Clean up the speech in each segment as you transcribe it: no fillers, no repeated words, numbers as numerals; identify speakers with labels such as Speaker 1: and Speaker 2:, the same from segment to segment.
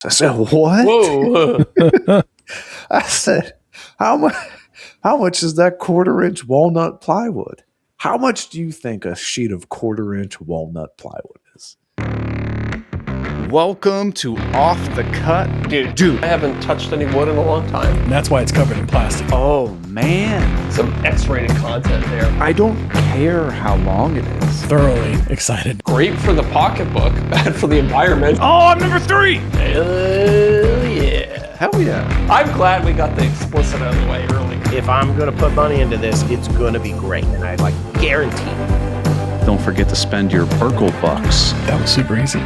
Speaker 1: I said, what?
Speaker 2: Whoa.
Speaker 1: I said, how much is that 1/4-inch walnut plywood? How much do you think a sheet of 1/4-inch walnut plywood is? Welcome to Off the Cut.
Speaker 2: Dude, I haven't touched any wood in a long time.
Speaker 3: And that's why it's covered in plastic.
Speaker 1: Oh, man.
Speaker 2: Some X-rated content there.
Speaker 1: I don't care how long it is.
Speaker 3: Thoroughly excited.
Speaker 2: Great for the pocketbook, bad for the environment.
Speaker 3: Oh, I'm number 3!
Speaker 2: Hell yeah.
Speaker 1: Hell yeah.
Speaker 2: I'm glad we got the explicit out of the way early.
Speaker 4: If I'm going to put money into this, it's going to be great. And I guarantee it.
Speaker 1: Don't forget to spend your Burkle bucks.
Speaker 3: That was super easy.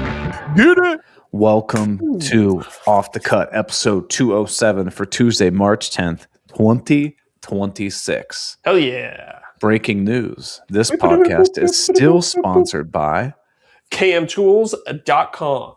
Speaker 1: Get it. Welcome to Off the Cut, episode 207 for Tuesday, March 10th, 2026.
Speaker 2: Hell yeah.
Speaker 1: Breaking news. This podcast is still sponsored by
Speaker 2: kmtools.com,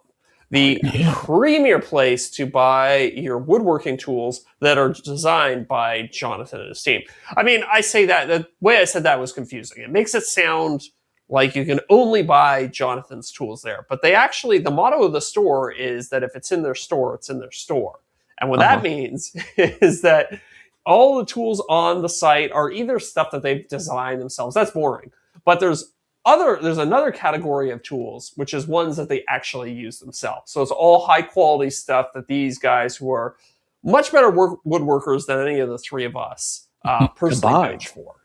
Speaker 2: the premier place to buy your woodworking tools that are designed by Jonathan and his team. I mean, I say that, the way I said that was confusing. It makes it sound like you can only buy Jonathan's tools there. But they actually, the motto of the store is that if it's in their store, it's in their store. And what that means is that all the tools on the site are either stuff that they've designed themselves. That's boring. But there's another category of tools, which is ones that they actually use themselves. So it's all high quality stuff that these guys, who are much better woodworkers than any of the three of us, personally vouch for.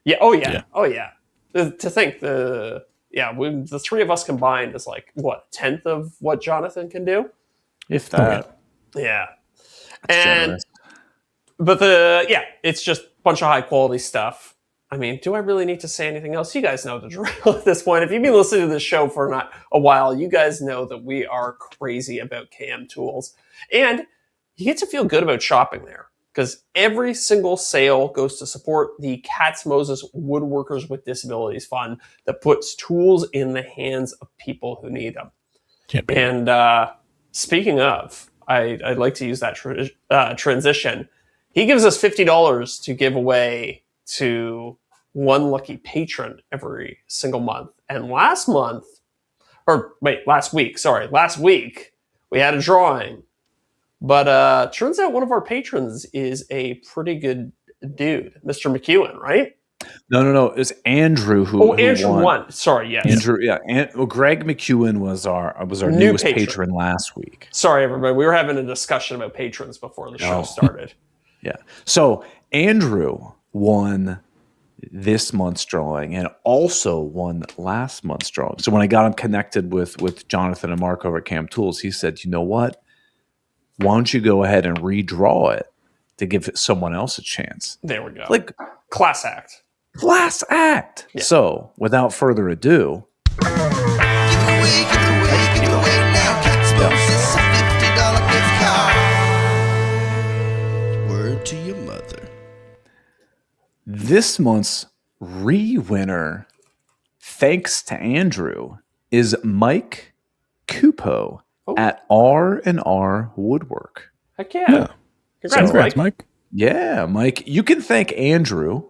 Speaker 2: Yeah. Oh yeah. Oh yeah. To think the three of us combined is like what, 1/10 of what Jonathan can do,
Speaker 1: if that.
Speaker 2: Yeah.
Speaker 1: That's
Speaker 2: and
Speaker 1: generous.
Speaker 2: but it's just a bunch of high quality stuff. I mean, do I really need to say anything else? You guys know the drill at this point. If you've been listening to this show for not a while, you guys know that we are crazy about KM Tools, and you get to feel good about shopping there, because every single sale goes to support the Katz Moses Woodworkers with Disabilities Fund that puts tools in the hands of people who need them. And speaking of, I'd like to use that transition. He gives us $50 to give away to one lucky patron every single month. And last week, we had a drawing. But turns out one of our patrons is a pretty good dude, Mr. McEwen, right?
Speaker 1: No. It was Andrew who
Speaker 2: Andrew won. Sorry, yes.
Speaker 1: Andrew, yeah. Greg McEwen was our newest patron last week.
Speaker 2: Sorry, everybody. We were having a discussion about patrons before the show started.
Speaker 1: Yeah. So Andrew won this month's drawing and also won last month's drawing. So when I got him connected with Jonathan and Mark over at Cam Tools, he said, you know what? Why don't you go ahead and redraw it to give someone else a chance?
Speaker 2: There we go.
Speaker 1: Like
Speaker 2: class act.
Speaker 1: Class act. Yeah. So without further ado.
Speaker 5: Give it away now. Katz Moses, a $50 gift card. Word to your mother.
Speaker 1: This month's re-winner, thanks to Andrew, is Mike Cupo at R&R Woodwork.
Speaker 2: Heck yeah.
Speaker 3: Congrats, Mike.
Speaker 1: Yeah, Mike. You can thank Andrew,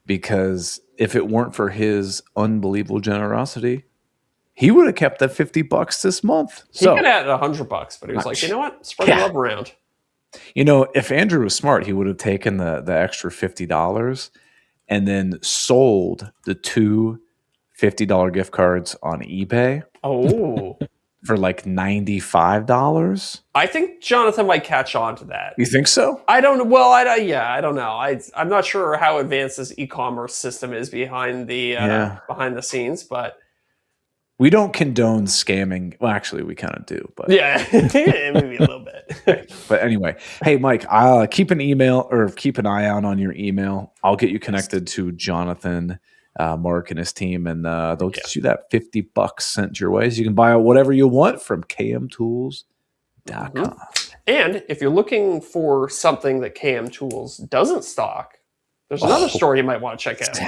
Speaker 1: because if it weren't for his unbelievable generosity, he would have kept that $50 this month.
Speaker 2: He could have had $100, but he was like, you know what? Spread the love around.
Speaker 1: You know, if Andrew was smart, he would have taken the extra $50 and then sold the two $50 gift cards on eBay.
Speaker 2: Oh.
Speaker 1: For like $95.
Speaker 2: I think Jonathan might catch on to that.
Speaker 1: You think so?
Speaker 2: I don't know. Well, I don't know. I'm not sure how advanced this e-commerce system is behind the scenes, but
Speaker 1: we don't condone scamming. Well, actually, we kind of do, but
Speaker 2: yeah, maybe a little bit.
Speaker 1: But anyway, hey, Mike, I'll keep an eye out on your email. I'll get you connected to Jonathan, Mark and his team, and they'll get you that $50 sent your way, so you can buy whatever you want from kmtools.com.
Speaker 2: Mm-hmm. And if you're looking for something that KM Tools doesn't stock, there's another store you might want to check out.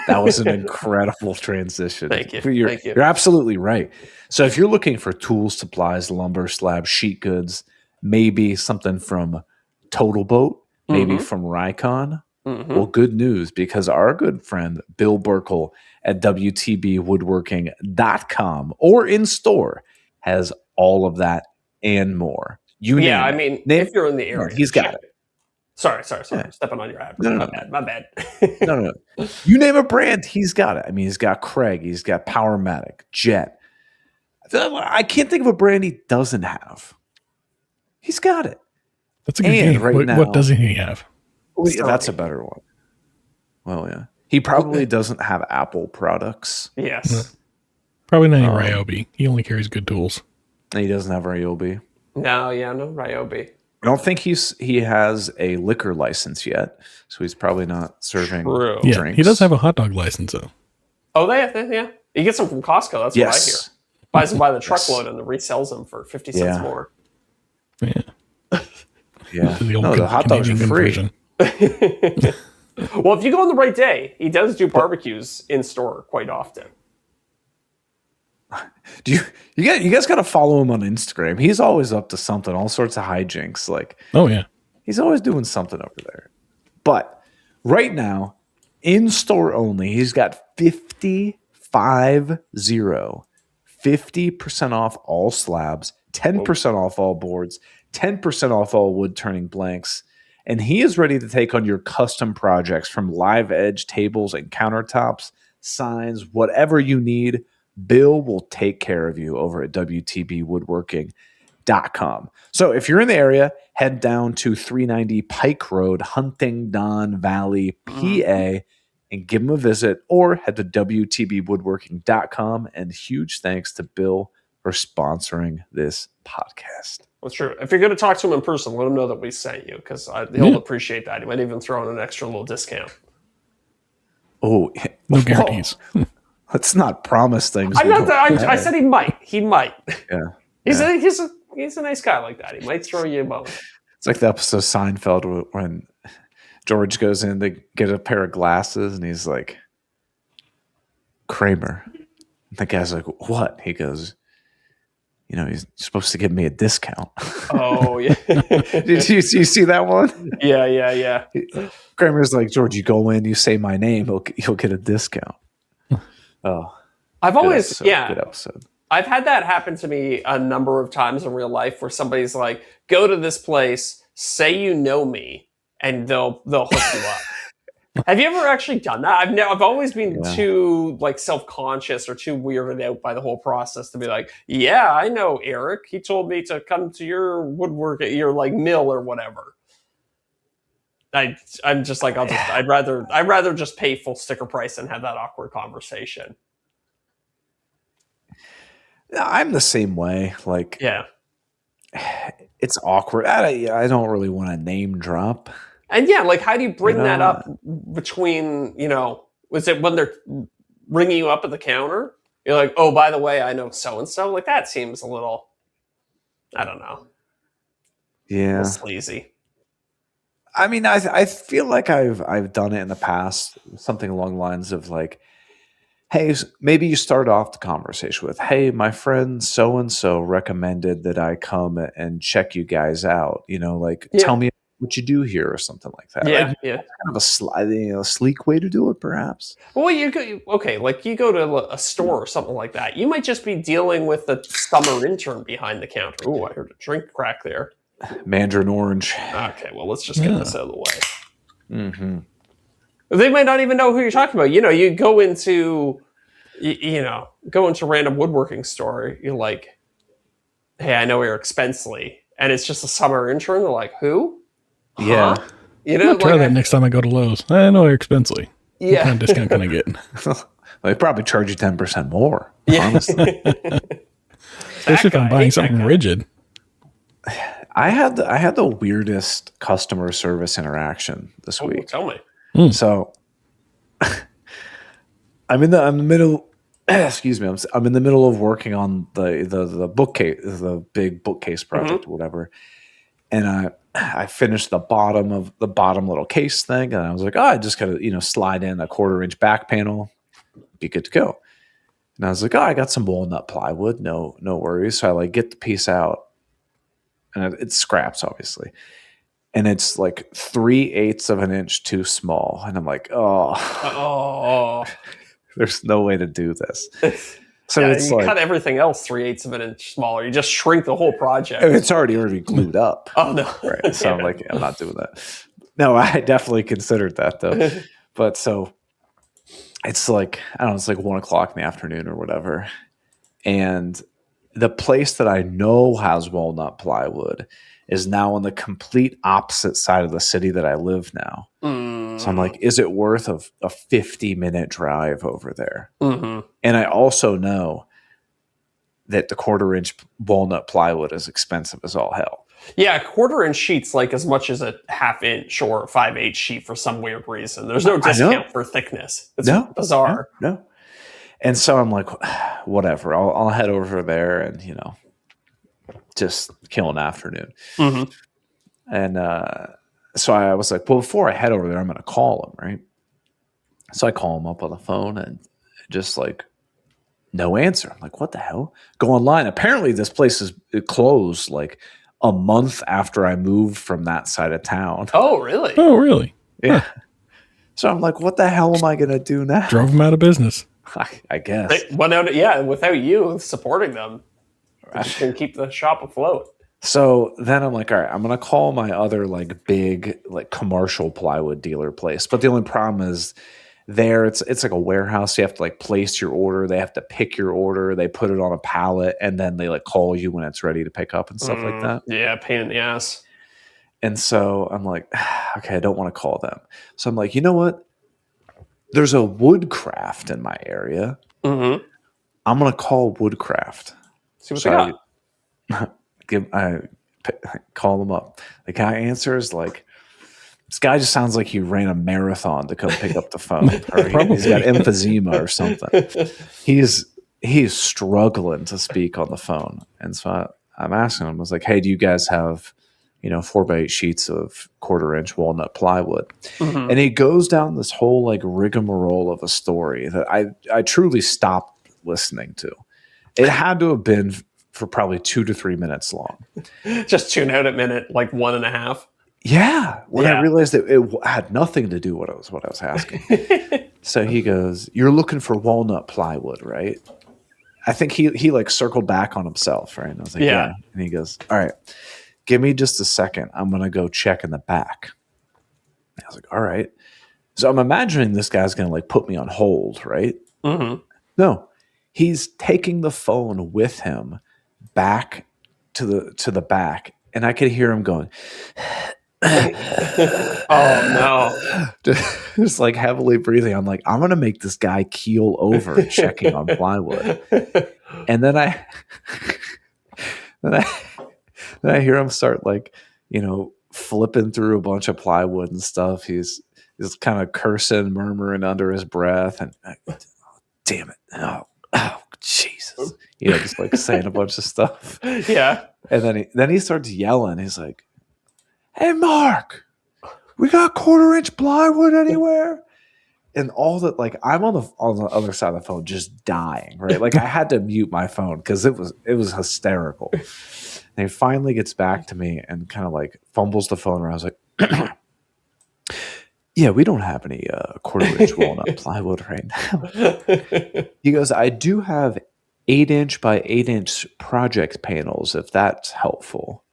Speaker 1: That was an incredible transition.
Speaker 2: Thank you.
Speaker 1: You're absolutely right. So if you're looking for tools, supplies, lumber, slabs, sheet goods, maybe something from Total Boat, maybe from Rycon. Well, good news, because our good friend Bill Burkle at WTB Woodworking.com or in store has all of that and more. You
Speaker 2: Yeah,
Speaker 1: name
Speaker 2: I
Speaker 1: it.
Speaker 2: mean,
Speaker 1: Name
Speaker 2: if you're in the area,
Speaker 1: he's got it.
Speaker 2: Sorry.
Speaker 1: Yeah.
Speaker 2: Stepping on your ad.
Speaker 1: No.
Speaker 2: My bad.
Speaker 1: No. You name a brand, he's got it. I mean, he's got Craig, he's got Powermatic, Jet. I can't think of a brand he doesn't have. He's got it.
Speaker 3: That's a good
Speaker 1: And
Speaker 3: game.
Speaker 1: right now-
Speaker 3: What doesn't he have?
Speaker 1: Oh, yeah, that's a better one. Well, yeah. He probably doesn't have Apple products.
Speaker 2: Yes.
Speaker 3: Probably not Ryobi. He only carries good tools.
Speaker 1: And he doesn't have Ryobi.
Speaker 2: No Ryobi.
Speaker 1: I don't think he has a liquor license yet, so he's probably not serving
Speaker 2: True.
Speaker 3: Yeah,
Speaker 1: drinks.
Speaker 3: he does have a hot dog license though.
Speaker 2: Oh, yeah. He gets them from Costco. That's what I hear. Buys them by the truckload and then resells them for 50 cents
Speaker 1: Yeah.
Speaker 2: more.
Speaker 3: Yeah,
Speaker 1: Yeah.
Speaker 3: the old
Speaker 1: The hot dogs are
Speaker 3: Canadian
Speaker 1: free.
Speaker 3: conversion.
Speaker 2: Well, if you go on the right day, he does do barbecues in store quite often.
Speaker 1: You guys got to follow him on Instagram. He's always up to something, all sorts of hijinks. Like
Speaker 3: Oh yeah,
Speaker 1: he's always doing something over there. But right now, in store only, he's got 50% off all slabs, 10% off all boards, 10% off all wood turning blanks. And he is ready to take on your custom projects from live edge tables and countertops, signs, whatever you need. Bill will take care of you over at WTBWoodworking.com. So if you're in the area, head down to 390 Pike Road, Huntingdon Valley, PA, and give him a visit, or head to WTBWoodworking.com. And huge thanks to Bill for sponsoring this podcast.
Speaker 2: That's true. If you're going to talk to him in person, let him know that we sent you because he'll appreciate that. He might even throw in an extra little discount.
Speaker 1: Oh,
Speaker 3: no guarantees.
Speaker 1: Let's not promise things.
Speaker 2: I said he might. He might.
Speaker 1: Yeah.
Speaker 2: He's a nice guy like that. He might throw you a bone.
Speaker 1: It's like the episode of Seinfeld when George goes in to get a pair of glasses and he's like, Kramer. The guy's like, what? He goes, he's supposed to give me a discount.
Speaker 2: Oh, yeah.
Speaker 1: Did you see that one?
Speaker 2: Yeah.
Speaker 1: Kramer's like, George, you go in, you say my name, you'll get a discount. Oh,
Speaker 2: I've always,
Speaker 1: good episode.
Speaker 2: I've had that happen to me a number of times in real life where somebody's like, go to this place, say you know me, and they'll hook you up. Have you ever actually done that? I've always been too self-conscious or too weirded out by the whole process to be like, yeah, I know Eric. He told me to come to your woodwork at your mill or whatever. I'm just like, I'd rather just pay full sticker price and have that awkward conversation.
Speaker 1: I'm the same way. It's awkward. I don't really want to name drop.
Speaker 2: And how do you bring that up between, was it when they're ringing you up at the counter? You're like, oh, by the way, I know so-and-so. That seems a little, I don't know.
Speaker 1: Yeah.
Speaker 2: A little sleazy.
Speaker 1: I mean, I feel like I've done it in the past, something along the lines of hey, maybe you start off the conversation with, hey, my friend so-and-so recommended that I come and check you guys out. Tell me what you do here or something like that.
Speaker 2: Yeah.
Speaker 1: Kind of a sleek way to do it, perhaps.
Speaker 2: Well, you go to a store or something like that. You might just be dealing with the summer intern behind the counter. Ooh, I heard a drink crack there.
Speaker 1: Mandarin orange.
Speaker 2: Okay, well, let's just get this out of the way.
Speaker 1: Mm-hmm.
Speaker 2: They might not even know who you're talking about. You go into, random woodworking store. You're like, hey, I know Eric Spenceley, and it's just a summer intern. They're like, who?
Speaker 1: Yeah.
Speaker 2: Huh?
Speaker 3: I'll try that next time I go to Lowe's. I know Eric Spenceley.
Speaker 2: Yeah.
Speaker 3: What kind of discount can I get?
Speaker 1: They probably charge you 10% more.
Speaker 2: Yeah.
Speaker 1: Honestly.
Speaker 3: Especially if I'm buying something rigid.
Speaker 1: I had the weirdest customer service interaction this week.
Speaker 2: Tell me.
Speaker 1: So I'm in the middle. Excuse me. I'm in the middle of working on the bookcase, the big bookcase project or whatever, and I finished the bottom little case thing, and I was like, oh, I just gotta slide in a 1/4-inch back panel, be good to go. And I was like, oh, I got some walnut plywood, no worries. So I get the piece out. And it's scraps, obviously. And it's 3/8 of an inch too small. And I'm like, oh, there's no way to do this. So
Speaker 2: Yeah,
Speaker 1: it's
Speaker 2: you
Speaker 1: like
Speaker 2: cut everything else 3/8 of an inch smaller. You just shrink the whole project.
Speaker 1: it's already glued up.
Speaker 2: Oh no!
Speaker 1: Right. So I'm like, I'm not doing that. No, I definitely considered that though. But so it's like, I don't know, it's like 1:00 in the afternoon or whatever. And the place that I know has walnut plywood is now on the complete opposite side of the city that I live now. So I'm like, is it worth a 50-minute drive over there?
Speaker 2: Mm-hmm.
Speaker 1: And I also know that the 1/4-inch walnut plywood is expensive as all hell.
Speaker 2: Yeah, 1/4-inch sheets like as much as a 1/2 inch or 5/8 sheet for some weird reason. There's no discount for thickness. It's bizarre.
Speaker 1: No. And so I'm like, whatever. I'll head over there and just kill an afternoon.
Speaker 2: Mm-hmm.
Speaker 1: And so I was like, well, before I head over there, I'm going to call him, right? So I call him up on the phone and just like, no answer. I'm like, what the hell? Go online. Apparently this place is closed like a month after I moved from that side of town.
Speaker 2: Oh, really?
Speaker 3: Oh, really?
Speaker 1: Yeah. So I'm like, what the hell am I going to do now?
Speaker 3: Drove them out of business.
Speaker 1: I guess.
Speaker 2: Without you supporting them, you can keep the shop afloat.
Speaker 1: So then I'm like, all right, I'm going to call my other like big like commercial plywood dealer place. But the only problem is there it's like a warehouse. You have to like place your order. They have to pick your order. They put it on a pallet and then they like call you when it's ready to pick up and stuff like that.
Speaker 2: Yeah, pain in the ass.
Speaker 1: And so I'm like, okay, I don't want to call them. So I'm like, you know what? There's a Woodcraft in my area.
Speaker 2: Mm-hmm.
Speaker 1: I'm going to call Woodcraft.
Speaker 2: See what they got.
Speaker 1: I call them up. The guy answers like, this guy just sounds like he ran a marathon to come pick up the phone. Or he's got emphysema or something. He's struggling to speak on the phone. And so I'm asking him, I was like, hey, do you guys have 4x8 sheets of 1/4-inch walnut plywood?
Speaker 2: Mm-hmm.
Speaker 1: And he goes down this whole like rigmarole of a story that I truly stopped listening to. It had to have been for probably 2 to 3 minutes long.
Speaker 2: Just tune out at minute like 1.5.
Speaker 1: Yeah. When I realized that it had nothing to do with what I was asking. So he goes, you're looking for walnut plywood, right? I think he like circled back on himself, right? And I was like, yeah. And he goes, all right, give me just a second. I'm going to go check in the back. And I was like, all right. So I'm imagining this guy's going to like put me on hold, right?
Speaker 2: Mm-hmm.
Speaker 1: No, he's taking the phone with him back to the back. And I could hear him going,
Speaker 2: oh no.
Speaker 1: Just like heavily breathing. I'm like, I'm going to make this guy keel over checking on plywood. And then I hear him start like, flipping through a bunch of plywood and stuff. He's kind of cursing, murmuring under his breath, and damn it. Oh, Jesus. Just like saying a bunch of stuff.
Speaker 2: Yeah.
Speaker 1: And then he starts yelling. He's like, hey, Mark, we got 1/4-inch plywood anywhere? And all that, like, I'm on the other side of the phone just dying, right? Like, I had to mute my phone because it was hysterical. And he finally gets back to me and kind of like fumbles the phone around. I was like, yeah, we don't have any 1/4-inch walnut plywood right now. He goes, I do have 8-inch by 8-inch project panels, if that's helpful.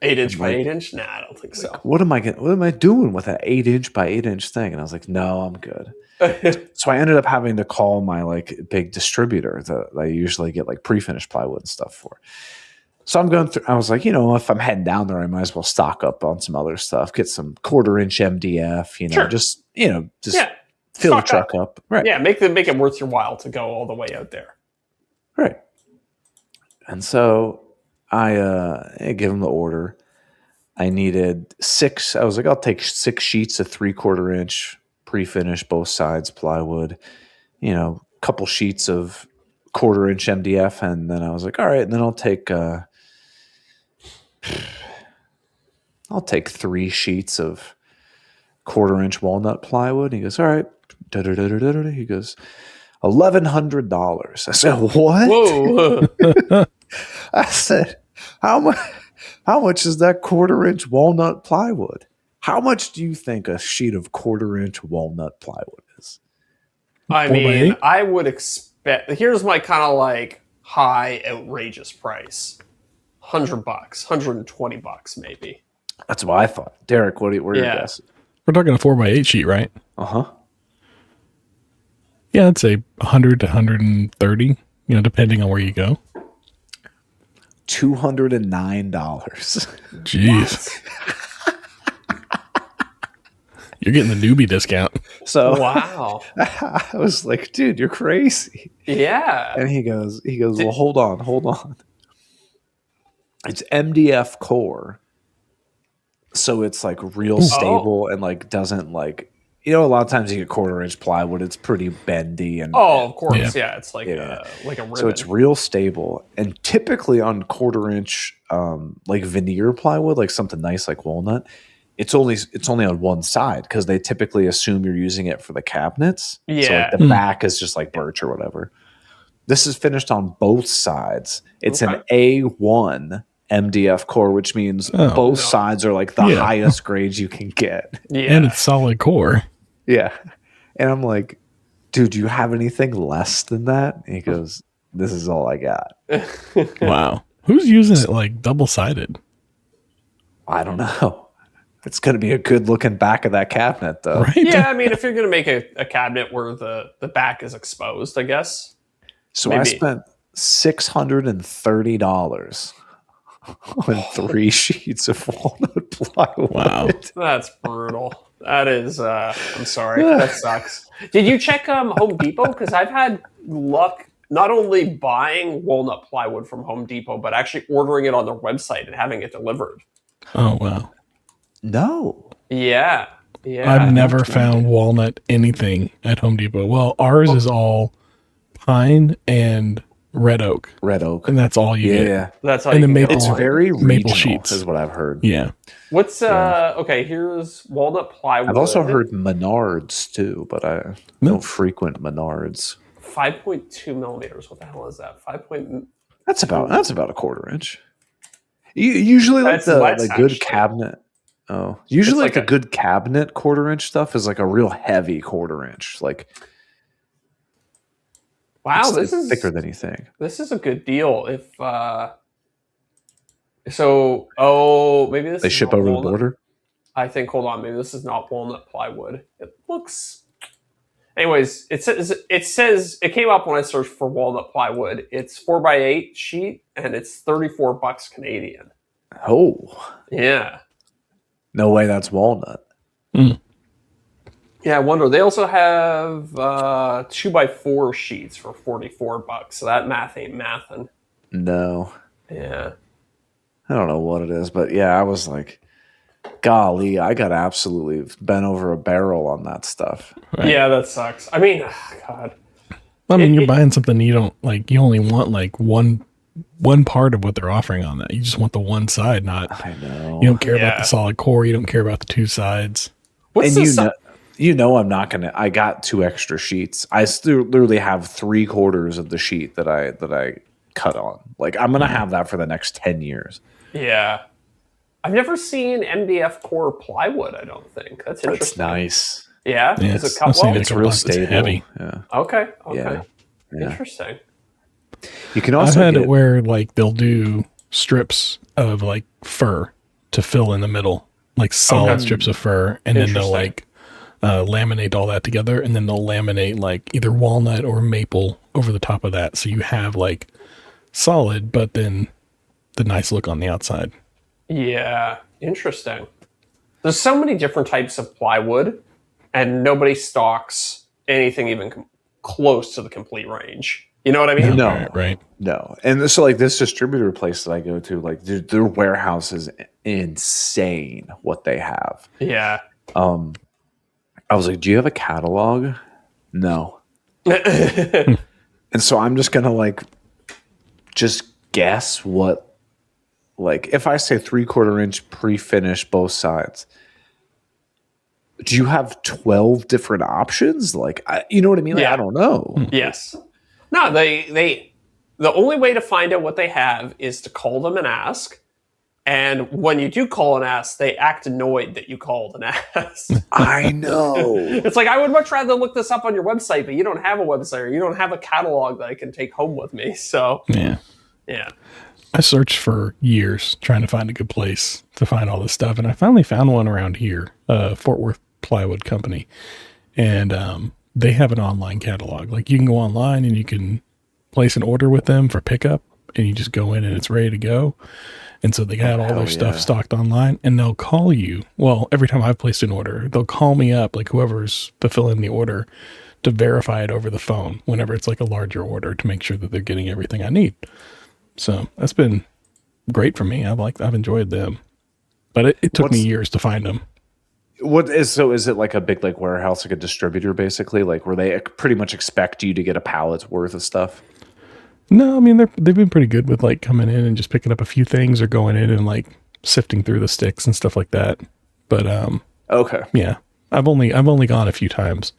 Speaker 2: 8-inch by 8-inch? Nah, I don't think so.
Speaker 1: Like, what am I doing with that 8-inch by 8-inch thing? And I was like, no, I'm good. So I ended up having to call my like big distributor that I usually get like pre-finished plywood and stuff for. So I'm going through, I was like, if I'm heading down there, I might as well stock up on some other stuff, get some 1/4-inch MDF,
Speaker 2: sure.
Speaker 1: just fill the truck up. Right.
Speaker 2: Yeah, make it worth your while to go all the way out there.
Speaker 1: Right. And so I give him the order. I needed 6. I was like, I'll take 6 sheets of 3/4-inch pre-finished, both sides plywood, a couple sheets of 1/4-inch MDF. And then I was like, all right. And then I'll take 3 sheets of 1/4-inch walnut plywood. And he goes, all right. He goes, $1,100. I said, what?
Speaker 2: Whoa.
Speaker 1: I said, how much is that 1/4-inch walnut plywood? How much do you think a sheet of 1/4-inch walnut plywood is?
Speaker 2: I
Speaker 3: 4 by
Speaker 2: mean,
Speaker 3: 8?
Speaker 2: I would expect Here's my kind of like high outrageous price. $100, $120 maybe.
Speaker 1: That's what I thought. Deric, what are your guesses?
Speaker 3: We're talking a 4x8 sheet, right?
Speaker 1: Uh-huh.
Speaker 3: Yeah, I'd say 100 to 130, depending on where you go.
Speaker 1: $209.
Speaker 3: Jeez. You're getting the newbie discount.
Speaker 1: So
Speaker 2: Wow.
Speaker 1: I was like, dude, you're crazy.
Speaker 2: Yeah.
Speaker 1: And he goes, well, hold on. It's MDF core. So it's like real stable and like doesn't like, a lot of times you get 1/4-inch plywood. It's pretty bendy and
Speaker 2: Of course. Yeah. It's like
Speaker 1: Yeah.
Speaker 2: a ribbon.
Speaker 1: so it's real stable. And typically on 1/4-inch like veneer plywood, like something nice like walnut, it's only on one side because they typically assume you're using it for the cabinets. So
Speaker 2: Yeah.
Speaker 1: like the back is just like birch or whatever. This is finished on both sides. It's an A1 MDF core, which means both sides are like the highest grades you can get.
Speaker 2: Yeah.
Speaker 3: And it's solid core.
Speaker 1: Yeah. And I'm like, dude, do you have anything less than that? And he goes, this is all I got.
Speaker 3: Wow. Who's using it like double-sided?
Speaker 1: I don't know. It's going to be a good looking back of that cabinet, though.
Speaker 3: Right?
Speaker 2: Yeah, I mean, if you're going to make a cabinet where the back is exposed, I guess.
Speaker 1: So
Speaker 2: Maybe.
Speaker 1: I spent $630 on 3 sheets of walnut plywood.
Speaker 3: Wow.
Speaker 2: That's brutal. That is, I'm sorry. That sucks. Did you check Home Depot? Because I've had luck not only buying walnut plywood from Home Depot, but actually ordering it on their website and having it delivered.
Speaker 3: Oh, wow.
Speaker 1: No.
Speaker 2: Yeah. Yeah.
Speaker 3: I've never found walnut anything at Home Depot. Well, ours is all pine and red oak.
Speaker 1: Red oak.
Speaker 3: And that's all you get.
Speaker 1: Yeah.
Speaker 2: That's how
Speaker 3: And
Speaker 2: you
Speaker 3: the
Speaker 2: can
Speaker 3: maple-
Speaker 2: get
Speaker 1: It's
Speaker 2: one.
Speaker 1: very
Speaker 3: Maple
Speaker 1: regional,
Speaker 3: sheets.
Speaker 1: is what I've heard.
Speaker 3: Yeah.
Speaker 2: What's okay? Here's walnut plywood.
Speaker 1: I've also heard Menards, too, but I don't frequent Menards.
Speaker 2: 5.2 millimeters. What the hell is that? 5.
Speaker 1: That's about a 1/4-inch. Usually, like
Speaker 2: That's
Speaker 1: the good
Speaker 2: actually-
Speaker 1: cabinet. Oh, usually
Speaker 2: It's
Speaker 1: like
Speaker 2: like
Speaker 1: a good cabinet 1/4-inch stuff is like a real heavy 1/4-inch. Like,
Speaker 2: Wow,
Speaker 1: it's thicker than you think.
Speaker 2: this is a good deal. If maybe this
Speaker 1: They
Speaker 2: is
Speaker 1: ship
Speaker 2: not
Speaker 1: over the
Speaker 2: walnut.
Speaker 1: border.
Speaker 2: I think. Hold on, maybe this is not walnut plywood. It looks. Anyways, it says it came up when I searched for walnut plywood. It's 4x8 sheet and it's $34 Canadian.
Speaker 1: Oh,
Speaker 2: Yeah.
Speaker 1: no way! That's walnut.
Speaker 2: Yeah, I wonder. They also have 2x4 sheets for $44. So that math ain't mathin'.
Speaker 1: No,
Speaker 2: Yeah.
Speaker 1: I don't know what it is, but yeah, I was like, golly, I got absolutely bent over a barrel on that stuff.
Speaker 3: Right.
Speaker 2: Yeah, that sucks. I mean, God.
Speaker 3: I mean,
Speaker 2: It-
Speaker 3: you're
Speaker 2: it-
Speaker 3: buying something you don't like. You only want like one part of what they're offering on that. You just want the one side, not.
Speaker 1: I know.
Speaker 3: You don't care about
Speaker 2: Yeah.
Speaker 3: the solid core. You don't care about the two sides.
Speaker 2: What's
Speaker 1: And
Speaker 2: the
Speaker 1: you know I'm not gonna. I got 2 extra sheets. I still literally have 3/4 of the sheet that I cut on. Like I'm gonna have that for the next 10 years.
Speaker 2: Yeah. I've never seen MDF core plywood, I don't think. That's
Speaker 1: It's
Speaker 2: interesting.
Speaker 1: nice.
Speaker 2: Yeah?
Speaker 3: Yeah,
Speaker 2: Is it
Speaker 3: I've
Speaker 2: cut
Speaker 3: seen
Speaker 2: well?
Speaker 3: it.
Speaker 1: It's real
Speaker 3: It's
Speaker 1: stable.
Speaker 3: heavy.
Speaker 1: Yeah.
Speaker 2: Okay.
Speaker 1: Yeah.
Speaker 2: Interesting.
Speaker 1: You can
Speaker 3: I've
Speaker 1: also
Speaker 3: had
Speaker 1: get,
Speaker 3: it where like they'll do strips of like fur to fill in the middle, like solid
Speaker 2: Okay.
Speaker 3: strips of fur, and then they'll
Speaker 2: Interesting.
Speaker 3: like laminate all that together, and then they'll laminate like either walnut or maple over the top of that, so you have like solid, but then the nice look on the outside.
Speaker 2: Yeah. Interesting. There's so many different types of plywood, and nobody stocks anything even close to the complete range. You know what I mean?
Speaker 1: No.
Speaker 3: Right.
Speaker 1: no, and so like this distributor place that I go to, like their warehouse is insane. What they have.
Speaker 2: Yeah.
Speaker 1: I was like, "Do you have a catalog?" No. And so I'm just gonna like just guess what, like if I say 3/4-inch pre-finished both sides, do you have 12 different options? Like you know what I mean? Like,
Speaker 2: Yeah.
Speaker 1: I don't know.
Speaker 2: Yes. No, they the only way to find out what they have is to call them and ask. And when you do call and ask, they act annoyed that you called and asked.
Speaker 1: I know.
Speaker 2: It's like, I would much rather look this up on your website, but you don't have a website or you don't have a catalog that I can take home with me. So,
Speaker 3: Yeah.
Speaker 2: yeah.
Speaker 3: I searched for years trying to find a good place to find all this stuff, and I finally found one around here, Fort Worth Plywood Company, and they have an online catalog. Like, you can go online and you can place an order with them for pickup, and you just go in and it's ready to go. And so they got all their stuff stocked online, and they'll call you. Well, every time I've placed an order, they'll call me up, like whoever's fulfilling the order, to verify it over the phone whenever it's like a larger order, to make sure that they're getting everything I need. So that's been great for me. I've enjoyed them, but it took me years to find them.
Speaker 1: Is it like a big like warehouse, like a distributor, basically, like where they pretty much expect you to get a pallet's worth of stuff?
Speaker 3: No, I mean they've been pretty good with like coming in and just picking up a few things, or going in and like sifting through the sticks and stuff like that. But
Speaker 1: okay,
Speaker 3: yeah, I've only gone a few times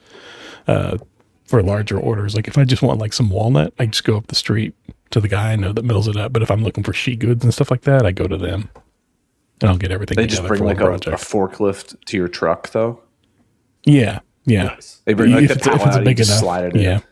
Speaker 3: for larger orders. Like if I just want like some walnut, I just go up the street to the guy I know that mills it up. But if I'm looking for sheet goods and stuff like that, I go to them, and I'll get everything.
Speaker 1: They just bring like a forklift to your truck, though.
Speaker 3: Yeah.
Speaker 2: Nice.
Speaker 1: They bring like
Speaker 3: if
Speaker 1: the
Speaker 3: it's
Speaker 1: pallet out,
Speaker 3: big
Speaker 1: you just
Speaker 3: enough,
Speaker 1: slide it in.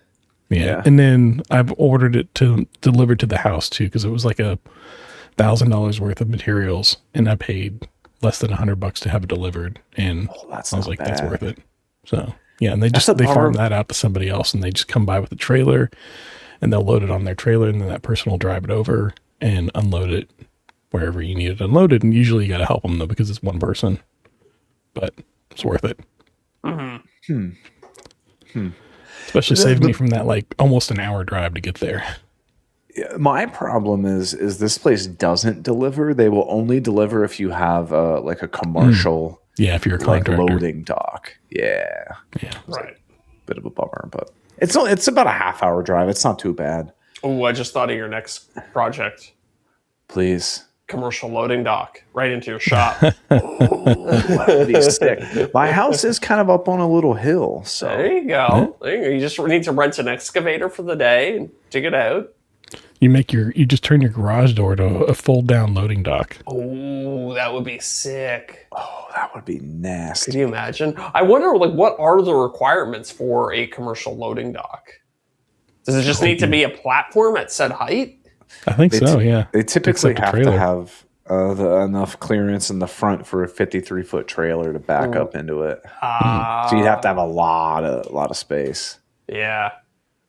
Speaker 3: Yeah. And then I've ordered it to delivered to the house too, because it was like $1,000 worth of materials, and I paid less than $100 to have it delivered. And I was like, that's worth it. So yeah, and they farm that out to somebody else, and they just come by with a trailer, and they'll load it on their trailer, and then that person will drive it over and unload it wherever you need it unloaded. And usually you got to help them though, because it's one person, but it's worth it. Especially saving me from that like almost an hour drive to get there.
Speaker 1: My problem is this place doesn't deliver. They will only deliver if you have like a commercial.
Speaker 3: Yeah, if you're a contractor.
Speaker 1: Like loading dock. Yeah.
Speaker 2: Right.
Speaker 1: Bit of a bummer, but it's about a half-hour drive. It's not too bad.
Speaker 2: Oh, I just thought of your next project.
Speaker 1: Please.
Speaker 2: Commercial loading dock right into your shop.
Speaker 1: That would be sick. My house is kind of up on a little hill, so
Speaker 2: There you go. You just need to rent an excavator for the day and dig it out.
Speaker 3: You just turn your garage door to a fold down loading dock.
Speaker 2: Oh, that would be sick.
Speaker 1: Oh, that would be nasty.
Speaker 2: Could you imagine? I wonder, like, what are the requirements for a commercial loading dock? Does it just need to be a platform at said height?
Speaker 3: I think so, yeah.
Speaker 1: They typically have to have enough clearance in the front for a 53-foot trailer to back up into it. So you'd have to have a lot of space.
Speaker 2: Yeah.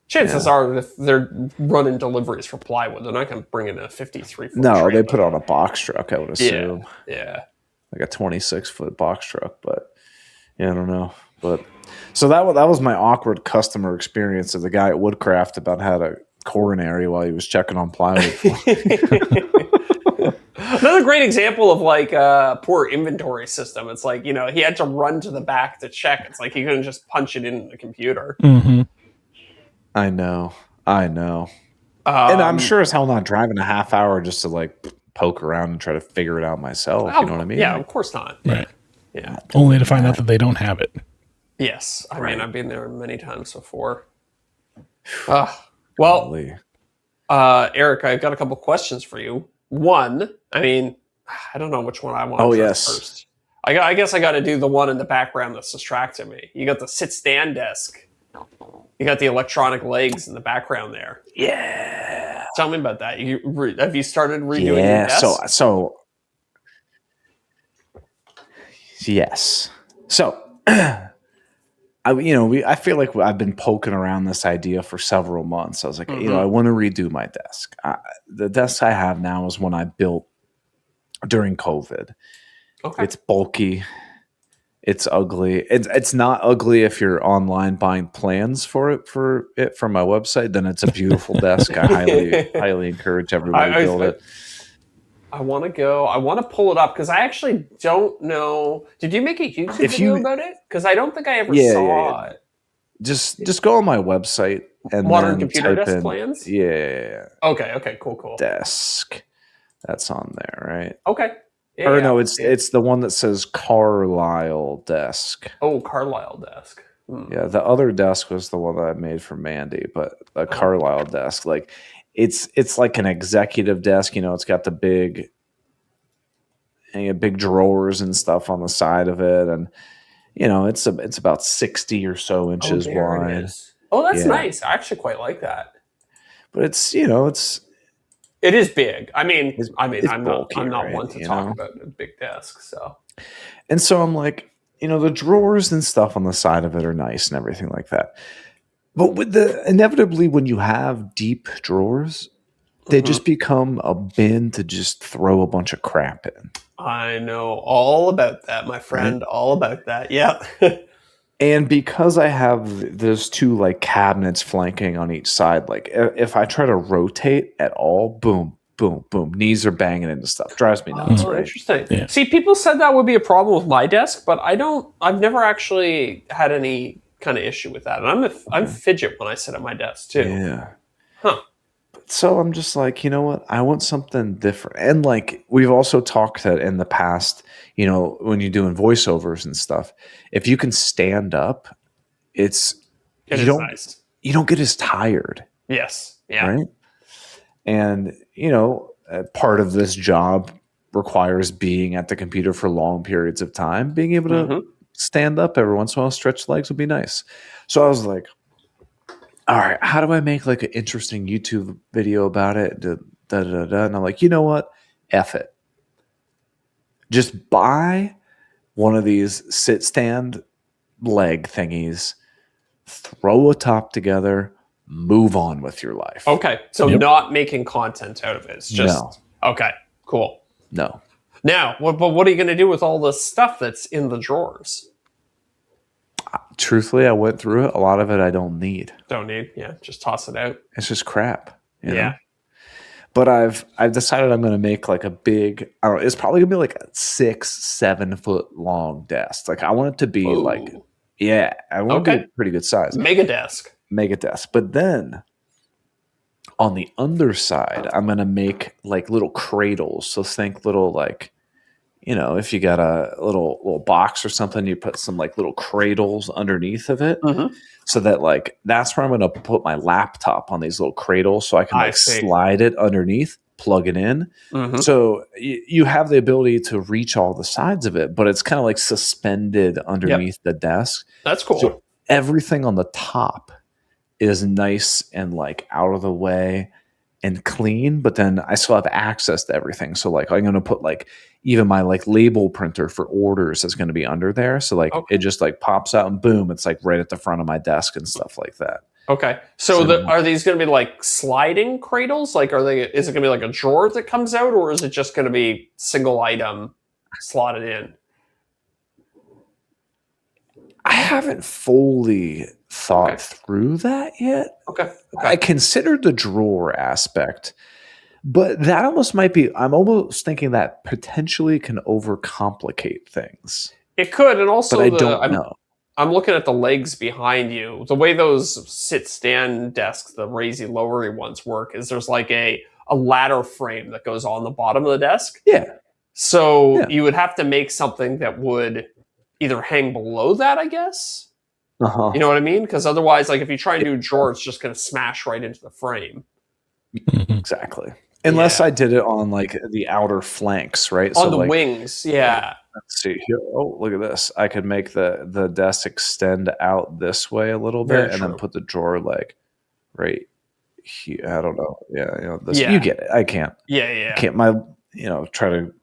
Speaker 2: Chances are, if they're running deliveries for plywood, they're not going to bring in a 53-foot
Speaker 1: No,
Speaker 2: trailer.
Speaker 1: they put on a box truck, I would assume.
Speaker 2: Yeah.
Speaker 1: Like a 26-foot box truck, but yeah, I don't know. But so that was my awkward customer experience of the guy at Woodcraft about how to coronary while he was checking on plywood.
Speaker 2: Another great example of like a poor inventory system. It's like, he had to run to the back to check. It's like he couldn't just punch it in the computer.
Speaker 3: Mm-hmm.
Speaker 1: I know. And I'm sure as hell not driving a half hour just to like poke around and try to figure it out myself. You know what I mean?
Speaker 2: Yeah, of course not.
Speaker 3: Right.
Speaker 2: Yeah.
Speaker 3: Only to find out that they don't have it.
Speaker 2: Yes. I mean, I've been there many times before. Well, Eric, I've got a couple questions for you. One, I mean, I don't know which one I want to first. I guess I got to do the one in the background that's distracting me. You got the sit-stand desk. You got the electronic legs in the background there.
Speaker 1: Yeah.
Speaker 2: Tell me about that. Have you started redoing your desk?
Speaker 1: So yes. So I feel like I've been poking around this idea for several months. I was like, I want to redo my desk. The desk I have now is one I built during COVID.
Speaker 2: Okay.
Speaker 1: It's bulky. It's ugly. It's not ugly if you're online buying plans for it from my website. Then it's a beautiful desk. I highly encourage everybody to build it.
Speaker 2: I want to pull it up because I actually don't know. Did you make a YouTube video about it? Because I don't think I ever saw it.
Speaker 1: Just go on my website and
Speaker 2: Modern
Speaker 1: then
Speaker 2: Computer
Speaker 1: type
Speaker 2: Desk
Speaker 1: in,
Speaker 2: Plans?
Speaker 1: Yeah.
Speaker 2: Okay, cool.
Speaker 1: Desk. That's on there, right?
Speaker 2: Okay.
Speaker 1: Yeah, no, it's the one that says Carlisle desk.
Speaker 2: Oh, Carlisle desk.
Speaker 1: Yeah, the other desk was the one that I made for Mandy, but a Carlisle desk, like it's like an executive desk. It's got the big and you have big drawers and stuff on the side of it, and it's about 60 or so inches
Speaker 2: there it
Speaker 1: wide.
Speaker 2: is. Oh, that's
Speaker 1: Yeah.
Speaker 2: nice. I actually quite like that.
Speaker 1: But it's it's
Speaker 2: It is big. I mean,
Speaker 1: it's
Speaker 2: I'm
Speaker 1: bulky,
Speaker 2: not
Speaker 1: right?
Speaker 2: one to talk about a big desk. So,
Speaker 1: And so I'm like, the drawers and stuff on the side of it are nice and everything like that. But inevitably when you have deep drawers, they just become a bin to just throw a bunch of crap in.
Speaker 2: I know all about that, my friend.
Speaker 1: Right?
Speaker 2: All about that. Yeah.
Speaker 1: And because I have those two like cabinets flanking on each side, like if I try to rotate at all, boom, boom, boom, knees are banging into stuff. Drives me nuts,
Speaker 2: Oh,
Speaker 1: right?
Speaker 2: interesting.
Speaker 3: Yeah.
Speaker 2: See, people said that would be a problem with my desk, but I've never actually had any kind of issue with that. And I'm fidget when I sit at my desk too.
Speaker 1: Yeah.
Speaker 2: Huh.
Speaker 1: So I'm just like, you know what? I want something different. And like we've also talked that in the past, when you're doing voiceovers and stuff, if you can stand up,
Speaker 2: It is nice.
Speaker 1: you don't get as tired,
Speaker 2: Yes. Yeah.
Speaker 1: right? And part of this job requires being at the computer for long periods of time. Being able to stand up every once in a while, stretch legs would be nice. So I was like, all right, how do I make like an interesting YouTube video about it? And I'm like, you know what? F it. Just buy one of these sit stand leg thingies, throw a top together, move on with your life.
Speaker 2: Okay. So not making content out of it. It's just okay. Cool.
Speaker 1: No.
Speaker 2: Now, what are you going to do with all the stuff that's in the drawers?
Speaker 1: Truthfully, I went through it. A lot of it I don't need.
Speaker 2: Don't need. Yeah. Just toss it out.
Speaker 1: It's just crap. you know?
Speaker 2: Yeah.
Speaker 1: But I've decided I'm going to make like a big, I don't know, it's probably going to be like a 6-7 foot long desk. Like I want it to be like, I want it to be a pretty good size.
Speaker 2: Mega desk.
Speaker 1: But then on the underside, I'm going to make like little cradles. So think little like, if you got a little box or something, you put some like little cradles underneath of it. So that like, that's where I'm going to put my laptop on these little cradles so I can slide it underneath, plug it in. So you have the ability to reach all the sides of it, but it's kind of like suspended underneath the desk.
Speaker 2: That's cool.
Speaker 1: So everything on the top is nice and like out of the way and clean, but then I still have access to everything. So like I'm going to put like even my like label printer for orders is going to be under there. So like it just like pops out and boom, it's like right at the front of my desk and stuff like that.
Speaker 2: Okay. So are these going to be like sliding cradles? Like is it going to be like a drawer that comes out, or is it just going to be single item slotted in?
Speaker 1: I haven't fully thought through that yet.
Speaker 2: Okay.
Speaker 1: I considered the drawer aspect, but that almost might be, I'm almost thinking that potentially can overcomplicate things.
Speaker 2: It could, and also
Speaker 1: but I don't know.
Speaker 2: I'm looking at the legs behind you. The way those sit-stand desks, the raisey-lowery ones work, is there's like a ladder frame that goes on the bottom of the desk.
Speaker 1: Yeah.
Speaker 2: So you would have to make something that would either hang below that, I guess. You know what I mean? Because otherwise, like if you try and do a drawer, it's just going to smash right into the frame.
Speaker 1: Exactly. Unless I did it on like the outer flanks, right?
Speaker 2: On the wings,
Speaker 1: Let's see here. Oh, look at this. I could make the desk extend out this way a little bit and then put the drawer like right here. I don't know. Yeah, you get it. I can't.
Speaker 2: Yeah.
Speaker 1: I can't try to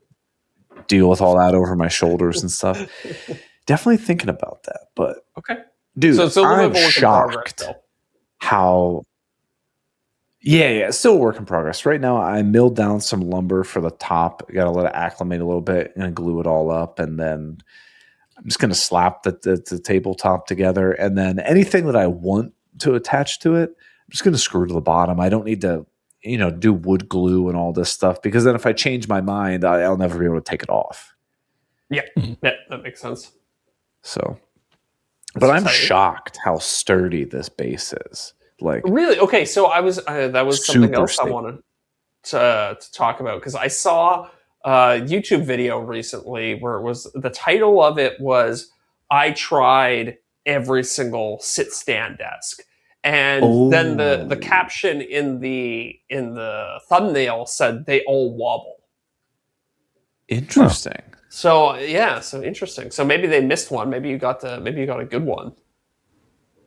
Speaker 1: deal with all that over my shoulders and stuff. Definitely thinking about that, but dude, so it's a little bit shocked how. Yeah, still a work in progress. Right now, I milled down some lumber for the top. Got to let it acclimate a little bit and glue it all up, and then I'm just going to slap the tabletop together. And then anything that I want to attach to it, I'm just going to screw to the bottom. I don't need to, do wood glue and all this stuff because then if I change my mind, I'll never be able to take it off.
Speaker 2: Yeah, that makes sense.
Speaker 1: So, but I'm shocked how sturdy this base is. Like
Speaker 2: really? Okay, so I was that was something else I wanted to talk about because I saw a YouTube video recently where it was the title of it was I tried every single sit stand desk, and then the caption in the thumbnail said they all wobble.
Speaker 1: Interesting.
Speaker 2: So yeah, so interesting. So maybe they missed one. Maybe you got a good one.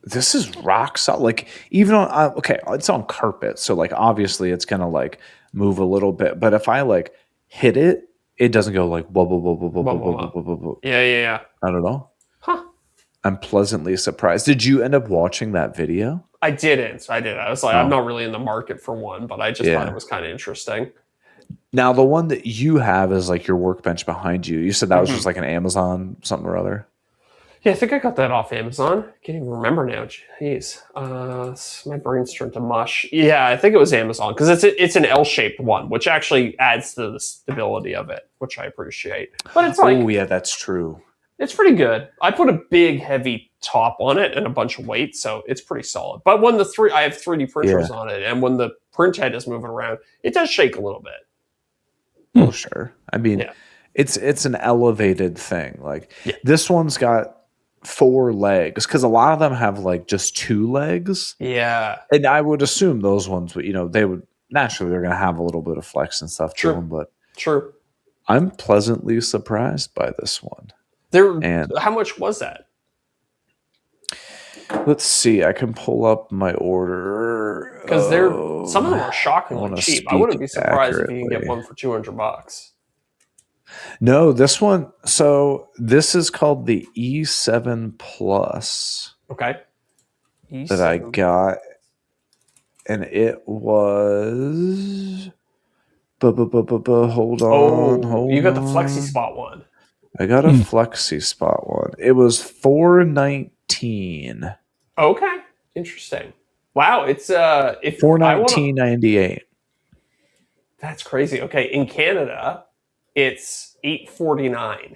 Speaker 1: This is rock solid. Like even on okay, it's on carpet, so like obviously it's gonna like move a little bit. But if I like hit it, it doesn't go like whoa, whoa, whoa, whoa, whoa, whoa, whoa, whoa, whoa, whoa.
Speaker 2: Yeah.
Speaker 1: Not at all.
Speaker 2: Huh.
Speaker 1: I'm pleasantly surprised. Did you end up watching that video?
Speaker 2: I didn't. I was like, I'm not really in the market for one, but I just thought it was kind of interesting.
Speaker 1: Now the one that you have is like your workbench behind you. You said that was just like an Amazon something or other.
Speaker 2: Yeah, I think I got that off Amazon. Can't even remember now. Jeez, my brain's turned to mush. Yeah, I think it was Amazon because it's an L-shaped one, which actually adds to the stability of it, which I appreciate. But it's like,
Speaker 1: oh yeah, that's true.
Speaker 2: It's pretty good. I put a big, heavy top on it and a bunch of weight, so it's pretty solid. But when I have 3D printers on it, and when the print head is moving around, it does shake a little bit.
Speaker 1: Oh sure. I mean, it's an elevated thing. Like this one's got 4 legs because a lot of them have like just 2 legs.
Speaker 2: Yeah,
Speaker 1: and I would assume those ones, they would naturally they're going to have a little bit of flex and stuff to them. But I'm pleasantly surprised by this one.
Speaker 2: How much was that?
Speaker 1: Let's see. I can pull up my order
Speaker 2: because some of them are shockingly cheap. I wouldn't be surprised if you can get one for $200.
Speaker 1: No, this one. So this is called the E7 Plus.
Speaker 2: Okay. E7.
Speaker 1: That I got, and it was. Hold on.
Speaker 2: You got the Flexi Spot one.
Speaker 1: I got a Flexi Spot one. It was $419.
Speaker 2: Okay, interesting. Wow, it's if
Speaker 1: $419.98.
Speaker 2: That's crazy. Okay, in Canada, it's $849.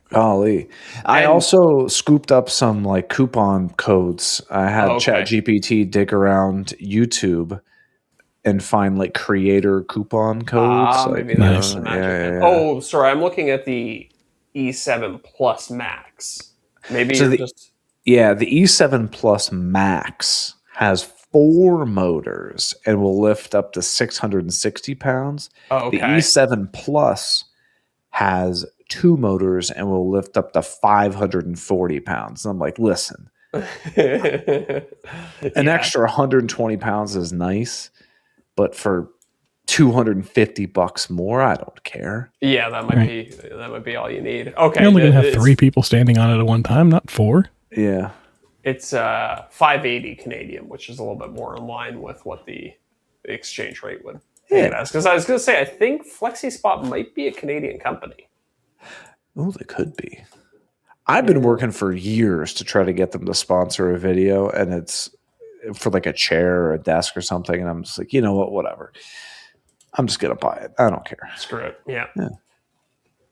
Speaker 1: Golly, I also scooped up some like coupon codes. I had ChatGPT dig around YouTube and find like creator coupon codes.
Speaker 2: Maybe that's magic. Oh, sorry, I'm looking at the E7 Plus Max. Maybe
Speaker 1: so
Speaker 2: the
Speaker 1: E7 Plus Max has 4 motors and will lift up to 660 pounds.
Speaker 2: Oh, okay.
Speaker 1: The E7 Plus has 2 motors and will lift up to 540 pounds. And I'm like, listen, an extra 120 pounds is nice, but for $250 more, I don't care.
Speaker 2: Yeah, that might be all you need. Okay,
Speaker 3: you're only gonna have 3 people standing on it at one time, not 4.
Speaker 1: Yeah,
Speaker 2: it's 580 Canadian, which is a little bit more in line with what the exchange rate would. Yeah, because I was gonna say I think Flexi Spot might be a Canadian company.
Speaker 1: Oh, they could be. I've been working for years to try to get them to sponsor a video, and it's for like a chair or a desk or something, and I'm just like, you know what, whatever. I'm just gonna buy it. I don't care.
Speaker 2: Screw it. Yeah.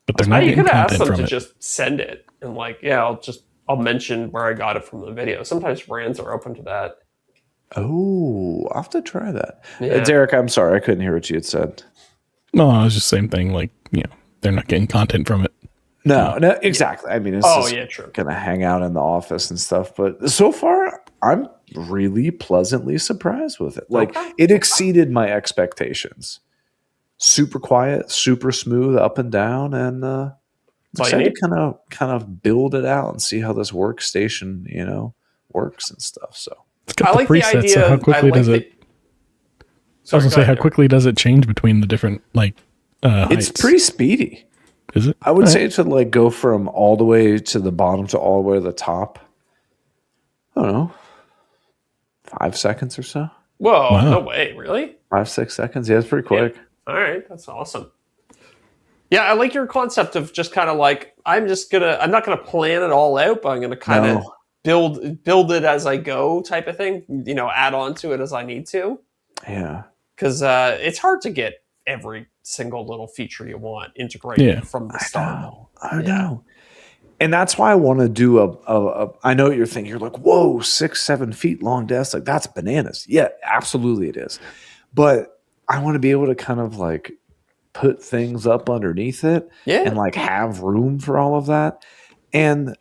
Speaker 3: But they're not.
Speaker 2: You could ask them to
Speaker 3: it.
Speaker 2: just send it and like, I'll mention where I got it from the video. Sometimes brands are open to that.
Speaker 1: Oh, I'll have to try that.
Speaker 2: Yeah.
Speaker 1: Deric, I'm sorry, I couldn't hear what you had said.
Speaker 3: No, it was just the same thing. Like, they're not getting content from it.
Speaker 1: No, exactly. I mean, it's
Speaker 2: true.
Speaker 1: Gonna hang out in the office and stuff. But so far, I'm really pleasantly surprised with it. Like, it exceeded my expectations. Super quiet, super smooth, up and down, and excited to kind of build it out and see how this workstation, works and stuff. So
Speaker 3: it's got the presets. The idea, so how quickly does it? I was gonna say, how quickly does it change between the different heights?
Speaker 1: It's pretty speedy.
Speaker 3: Is it?
Speaker 1: I would say to like go from all the way to the bottom to all the way to the top. I don't know, 5 seconds or so.
Speaker 2: Whoa! Wow. No way! Really?
Speaker 1: 5-6 seconds. Yeah, it's pretty quick.
Speaker 2: Yeah. All right, that's awesome. Yeah, I like your concept of just kind of like I'm not gonna plan it all out, but I'm gonna kind of build it as I go, type of thing. Add on to it as I need to. Yeah. Because it's hard to get every single little feature you want integrated from the start.
Speaker 1: I know. And that's why I want to do I know what you're thinking. You're like, whoa, 6-7 feet long desk. Like, that's bananas. Yeah, absolutely it is. But I want to be able to kind of like put things up underneath it and like have room for all of that. And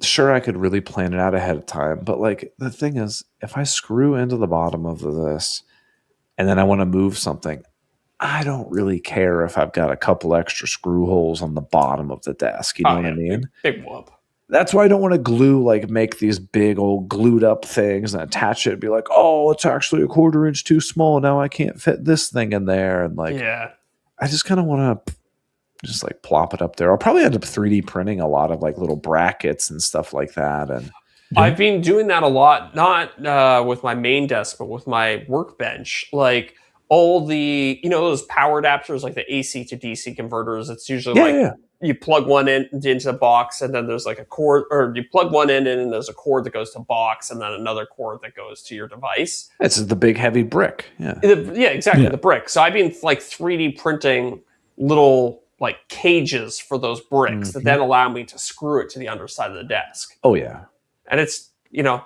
Speaker 1: sure, I could really plan it out ahead of time. But like the thing is, if I screw into the bottom of this and then I want to move something, I don't really care if I've got a couple extra screw holes on the bottom of the desk. You know what I mean?
Speaker 2: Big whoop.
Speaker 1: That's why I don't want to glue, like make these big old glued up things and attach it and be like, oh, it's actually a 1/4 inch too small. Now I can't fit this thing in there. And like, I just kind of want to just like plop it up there. I'll probably end up 3D printing a lot of like little brackets and stuff like that. And
Speaker 2: I've been doing that a lot, not with my main desk, but with my workbench. Like all the, those power adapters, like the AC to DC converters. It's usually you plug one in into the box, and then there's like a cord, or you plug one in and there's a cord that goes to box, and then another cord that goes to your device.
Speaker 1: This is the big heavy brick.
Speaker 2: Exactly, the brick. So I've been like 3D printing little like cages for those bricks that then allow me to screw it to the underside of the desk.
Speaker 1: Oh yeah.
Speaker 2: And it's,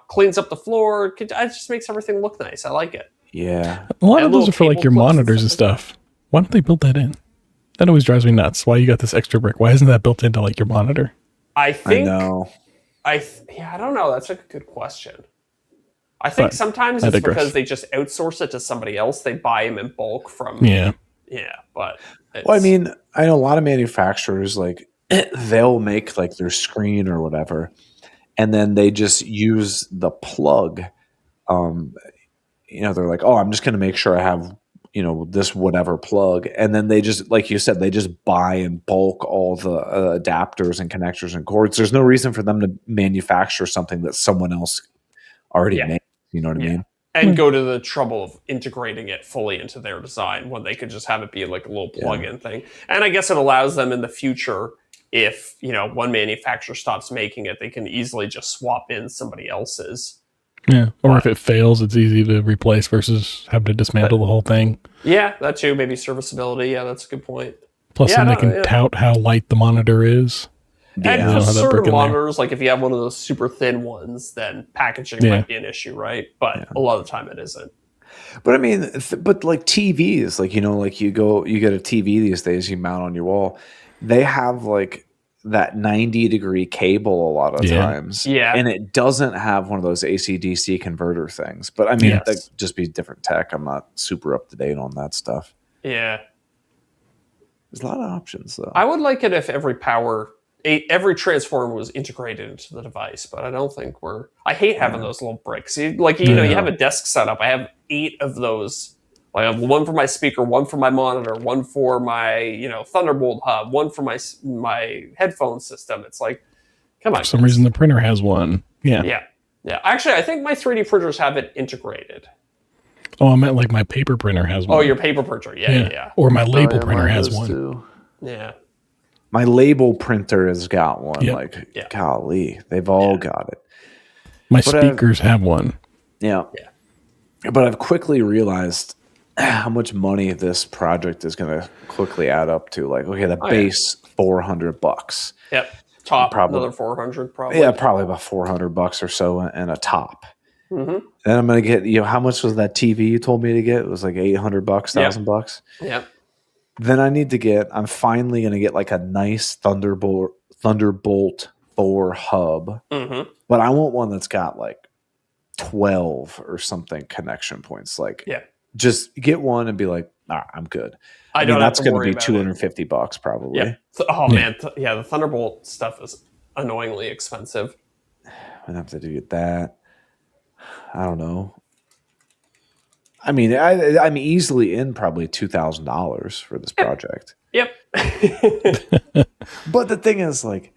Speaker 2: cleans up the floor. It just makes everything look nice. I like it.
Speaker 1: Yeah.
Speaker 3: A lot of those are for like your monitors and stuff. Why don't they build that in? That always drives me nuts. Why you got this extra brick? Why isn't that built into like your monitor?
Speaker 2: I think.
Speaker 1: I know.
Speaker 2: I don't know. That's a good question. I think sometimes it's because they just outsource it to somebody else. They buy them in bulk from.
Speaker 3: Yeah.
Speaker 2: Yeah, but.
Speaker 1: Well, I mean, I know a lot of manufacturers, like, they'll make like their screen or whatever, and then they just use the plug. They're like, oh, I'm just going to make sure I have, this whatever plug. And then they just, like you said, they just buy in bulk all the adapters and connectors and cords. There's no reason for them to manufacture something that someone else already made. You know what I mean?
Speaker 2: And go to the trouble of integrating it fully into their design when they could just have it be like a little plug-in thing. And I guess it allows them in the future, if, one manufacturer stops making it, they can easily just swap in somebody else's.
Speaker 3: Yeah, or if it fails, it's easy to replace versus having to dismantle the whole thing.
Speaker 2: Yeah, that too. Maybe serviceability. Yeah, that's a good point.
Speaker 3: Plus, then they can tout how light the monitor is.
Speaker 2: And for certain monitors, like if you have one of those super thin ones, then packaging might be an issue, right? But a lot of the time it isn't.
Speaker 1: But I mean, but like TVs, like, like you get a TV these days, you mount on your wall. They have like that 90-degree cable a lot of times. Yeah. And it doesn't have one of those AC/DC converter things. But I mean, that just be different tech. I'm not super up to date on that stuff.
Speaker 2: Yeah.
Speaker 1: There's a lot of options, though.
Speaker 2: I would like it if every transformer was integrated into the device, but I don't think I hate having those little bricks. You have a desk setup. I have 8 of those. I have one for my speaker, one for my monitor, one for my, Thunderbolt hub, one for my headphone system. It's like, come on.
Speaker 3: For some reason, the printer has one. Yeah.
Speaker 2: Yeah. Actually, I think my 3D printers have it integrated.
Speaker 3: Oh, I meant like my paper printer has one.
Speaker 2: Oh, your paper printer. Yeah.
Speaker 3: Or my label printer has one.
Speaker 1: Too.
Speaker 2: Yeah.
Speaker 1: My label printer has got one.
Speaker 3: Yep.
Speaker 1: Like, golly, they've all got it.
Speaker 3: My speakers have one.
Speaker 1: Yeah. But I've quickly realized how much money this project is going to quickly add up to. Like, okay, the base $400.
Speaker 2: Yep. Top, probably another 400 probably.
Speaker 1: Yeah, probably about $400 or so, and a top. Mm-hmm. Then I'm going to get, how much was that TV you told me to get? It was like $800, $1,000.
Speaker 2: Yep.
Speaker 1: Then I'm finally going to get like a nice Thunderbolt 4 hub. Mm-hmm. But I want one that's got like 12 or something connection points. Like, just get one and be like, I'm good. I mean, that's going to be $250 probably.
Speaker 2: Yeah. Man. The Thunderbolt stuff is annoyingly expensive.
Speaker 1: I'd have to do that. I don't know. I mean, I'm easily in probably $2,000 for this project.
Speaker 2: Yep.
Speaker 1: But the thing is, like,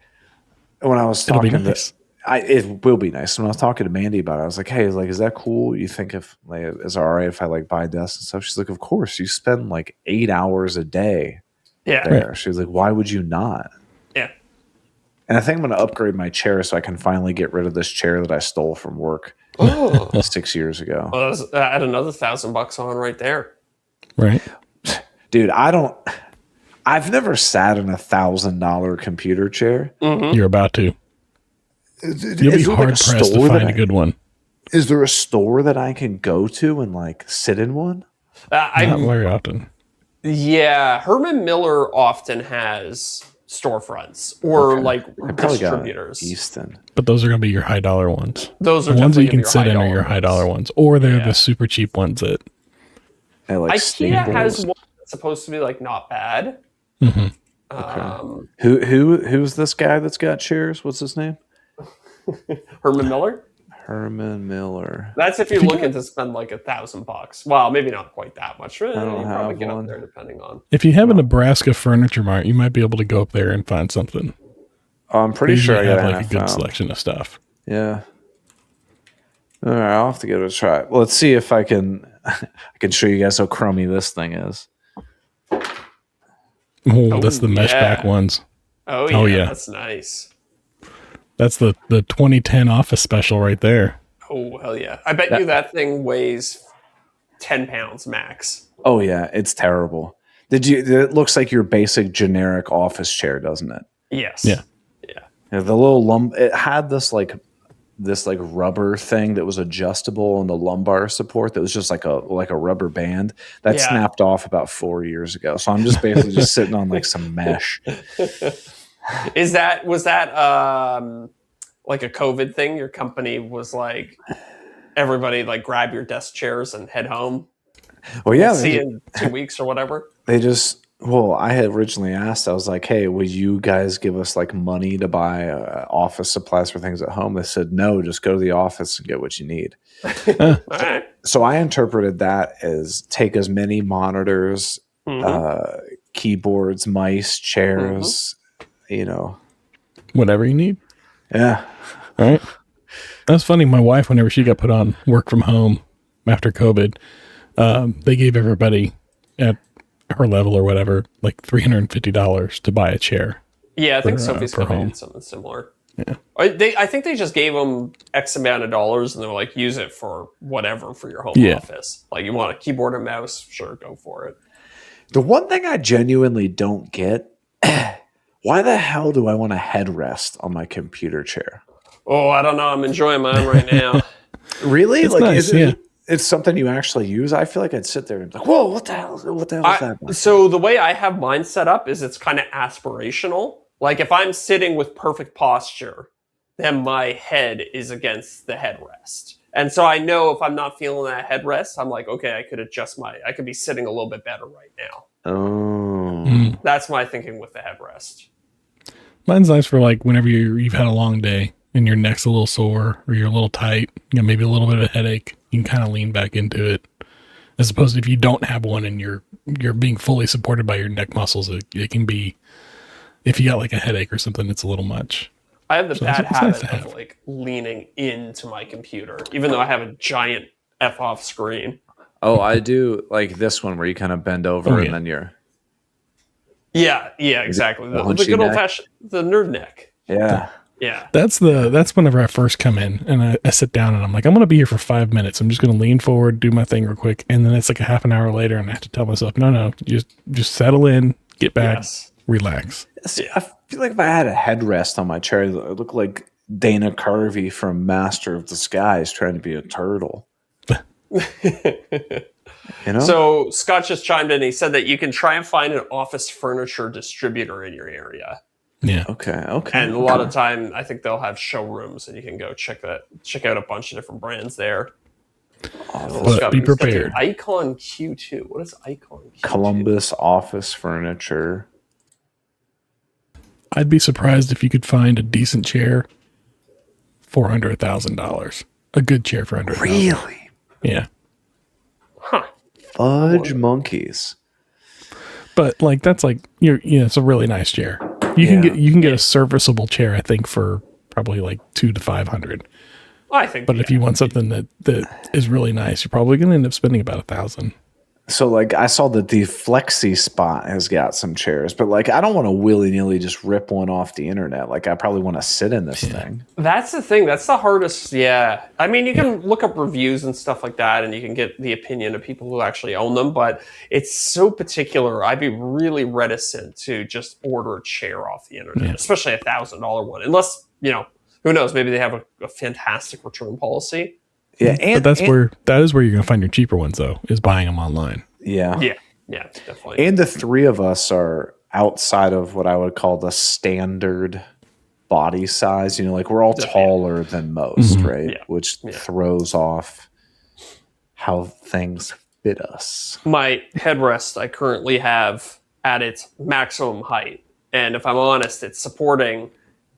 Speaker 1: when I was talking to, it will be nice. When I was talking to Mandy about it, I was like, hey, is that cool? You think is it all right if I like buy desks and stuff? She's like, of course. You spend like 8 hours a day there. She was like, why would you not?
Speaker 2: Yeah.
Speaker 1: And I think I'm going to upgrade my chair so I can finally get rid of this chair that I stole from work 6 years ago.
Speaker 2: Well, that's add another $1,000 on right there.
Speaker 3: Right.
Speaker 1: Dude, I've never sat in $1,000 computer chair.
Speaker 2: Mm-hmm.
Speaker 3: You're about to. You'll be hard pressed to find a good one.
Speaker 1: Is there a store that I can go to and like sit in one?
Speaker 3: Not very often.
Speaker 2: Yeah, Herman Miller often has storefronts or like distributors.
Speaker 1: Easton.
Speaker 3: But those are going to be your high dollar ones.
Speaker 2: Those are
Speaker 3: the ones that you can
Speaker 2: sit
Speaker 3: in are your high dollar ones, or they're the super cheap ones that.
Speaker 1: Like
Speaker 2: IKEA has one that's supposed to be like not bad.
Speaker 1: Who's this guy that's got chairs? What's his name?
Speaker 2: Herman Miller.
Speaker 1: Herman Miller.
Speaker 2: That's if you're looking to spend like $1,000. Well, maybe not quite that much. You
Speaker 1: don't
Speaker 2: probably
Speaker 1: have
Speaker 2: get
Speaker 1: one.
Speaker 2: up there depending on.
Speaker 3: If you have a Nebraska Furniture Mart, you might be able to go up there and find something.
Speaker 1: I'm pretty
Speaker 3: They
Speaker 1: sure I
Speaker 3: usually
Speaker 1: got
Speaker 3: have like a good
Speaker 1: found.
Speaker 3: selection of stuff.
Speaker 1: Yeah. All right, I'll have to give it a try. Let's see if I can. I can show you guys how crummy this thing is.
Speaker 3: Oh, that's the mesh back ones.
Speaker 2: Oh yeah, that's nice.
Speaker 3: That's the 2010 Office special right there.
Speaker 2: Oh hell yeah! I bet you that thing weighs 10 pounds max.
Speaker 1: Oh yeah, it's terrible. It looks like your basic generic office chair, doesn't it?
Speaker 2: Yes.
Speaker 3: Yeah.
Speaker 1: Yeah, the little it had this rubber thing that was adjustable on the lumbar support that was just like a rubber band that snapped off about 4 years ago. So I'm just basically just sitting on like some mesh.
Speaker 2: Was that like a COVID thing? Your company was like, everybody like grab your desk chairs and head home.
Speaker 1: Well, yeah,
Speaker 2: See you in 2 weeks or whatever.
Speaker 1: I had originally asked, I was like, hey, will you guys give us like money to buy office supplies for things at home? They said, no, just go to the office and get what you need.
Speaker 2: All right.
Speaker 1: So I interpreted that as take as many monitors, keyboards, mice, chairs,
Speaker 3: Whatever you need.
Speaker 1: Yeah.
Speaker 3: All right. That's funny. My wife, whenever she got put on work from home after COVID, they gave everybody at her level or whatever, like $350 to buy a chair.
Speaker 2: Yeah, I think Sophie's company did something similar.
Speaker 3: Yeah.
Speaker 2: I think they just gave them X amount of dollars and they were like, use it for whatever for your home office. Like you want a keyboard and mouse, sure, go for it.
Speaker 1: The one thing I genuinely don't get, why the hell do I want a headrest on my computer chair?
Speaker 2: Oh, I don't know. I'm enjoying mine right now.
Speaker 1: Really?
Speaker 3: It's nice,
Speaker 1: it's something you actually use? I feel like I'd sit there and be like, whoa, what the hell is that?
Speaker 2: So the way I have mine set up is it's kind of aspirational. Like if I'm sitting with perfect posture, then my head is against the headrest. And so I know if I'm not feeling that headrest, I'm like, okay, I could be sitting a little bit better right now.
Speaker 1: Oh.
Speaker 2: That's my thinking with the headrest.
Speaker 3: Mine's nice for like whenever you've had a long day and your neck's a little sore or you're a little tight, maybe a little bit of a headache, you can kind of lean back into it. As opposed to if you don't have one and you're being fully supported by your neck muscles, it can be, if you got like a headache or something, it's a little much.
Speaker 2: I have the bad habit
Speaker 3: nice
Speaker 2: of like leaning into my computer, even though I have a giant F-off screen.
Speaker 1: Oh, I do like this one where you kind of bend over and then you're...
Speaker 2: Yeah, exactly. The
Speaker 1: hunchy
Speaker 2: good old
Speaker 1: neck.
Speaker 2: fashioned, the nerd neck.
Speaker 1: Yeah.
Speaker 2: Yeah.
Speaker 3: That's whenever I first come in and I sit down and I'm like, I'm going to be here for 5 minutes. I'm just going to lean forward, do my thing real quick. And then it's like a half an hour later and I have to tell myself, no, just settle in, get back, relax.
Speaker 1: See, I feel like if I had a headrest on my chair, it would look like Dana Carvey from Master of Disguise trying to be a turtle.
Speaker 2: So Scott just chimed in. He said that you can try and find an office furniture distributor in your area.
Speaker 3: Yeah.
Speaker 1: Okay.
Speaker 2: And a lot of time, I think they'll have showrooms, and you can go check out a bunch of different brands there.
Speaker 3: But be prepared.
Speaker 2: Icon Q2. What is Icon Q2?
Speaker 1: Columbus Office Furniture.
Speaker 3: I'd be surprised if you could find a decent chair for under $1,000. A good chair for under $1,000.
Speaker 1: Really?
Speaker 3: Yeah.
Speaker 2: Huh.
Speaker 1: Fudge monkeys.
Speaker 3: But like that's like it's a really nice chair. You can get a serviceable chair, I think, for probably like $200 to $500.
Speaker 2: I think.
Speaker 3: But if you want something that is really nice, you're probably going to end up spending about $1,000.
Speaker 1: So like I saw that the Flexi Spot has got some chairs, but like I don't want to willy-nilly just rip one off the internet. Like I probably want to sit in this thing.
Speaker 2: That's the thing. That's the hardest. Yeah. I mean, you can look up reviews and stuff like that, and you can get the opinion of people who actually own them, but it's so particular. I'd be really reticent to just order a chair off the internet, especially a $1,000 one, unless, who knows, maybe they have a fantastic return policy.
Speaker 1: Yeah,
Speaker 3: but that is where you're going to find your cheaper ones, though, is buying them online.
Speaker 1: Yeah,
Speaker 2: definitely.
Speaker 1: And the three of us are outside of what I would call the standard body size. Like we're all taller than most, right?
Speaker 2: Yeah.
Speaker 1: Which throws off how things bit us.
Speaker 2: My headrest I currently have at its maximum height, and if I'm honest, it's supporting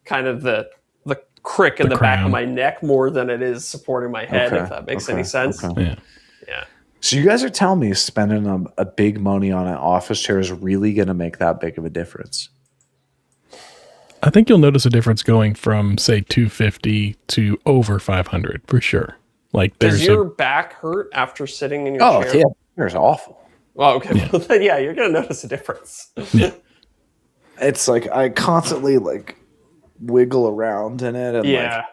Speaker 2: kind of the crick in the back of
Speaker 3: crown.
Speaker 2: my neck more than it is supporting my head. If that makes any sense.
Speaker 1: Okay.
Speaker 3: Yeah.
Speaker 2: Yeah.
Speaker 1: So you guys are telling me spending a big money on an office chair is really going to make that big of a difference?
Speaker 3: I think you'll notice a difference going from, say, 250 to over 500 for sure. Like,
Speaker 2: Does
Speaker 3: there's
Speaker 2: your back hurt after sitting in your
Speaker 1: Oh,
Speaker 2: chair?
Speaker 1: yeah. Chair's awful.
Speaker 2: Well, okay. Yeah. Well, then, yeah, you're going to notice a difference.
Speaker 3: Yeah.
Speaker 1: It's like I constantly like wiggle around in it. And like,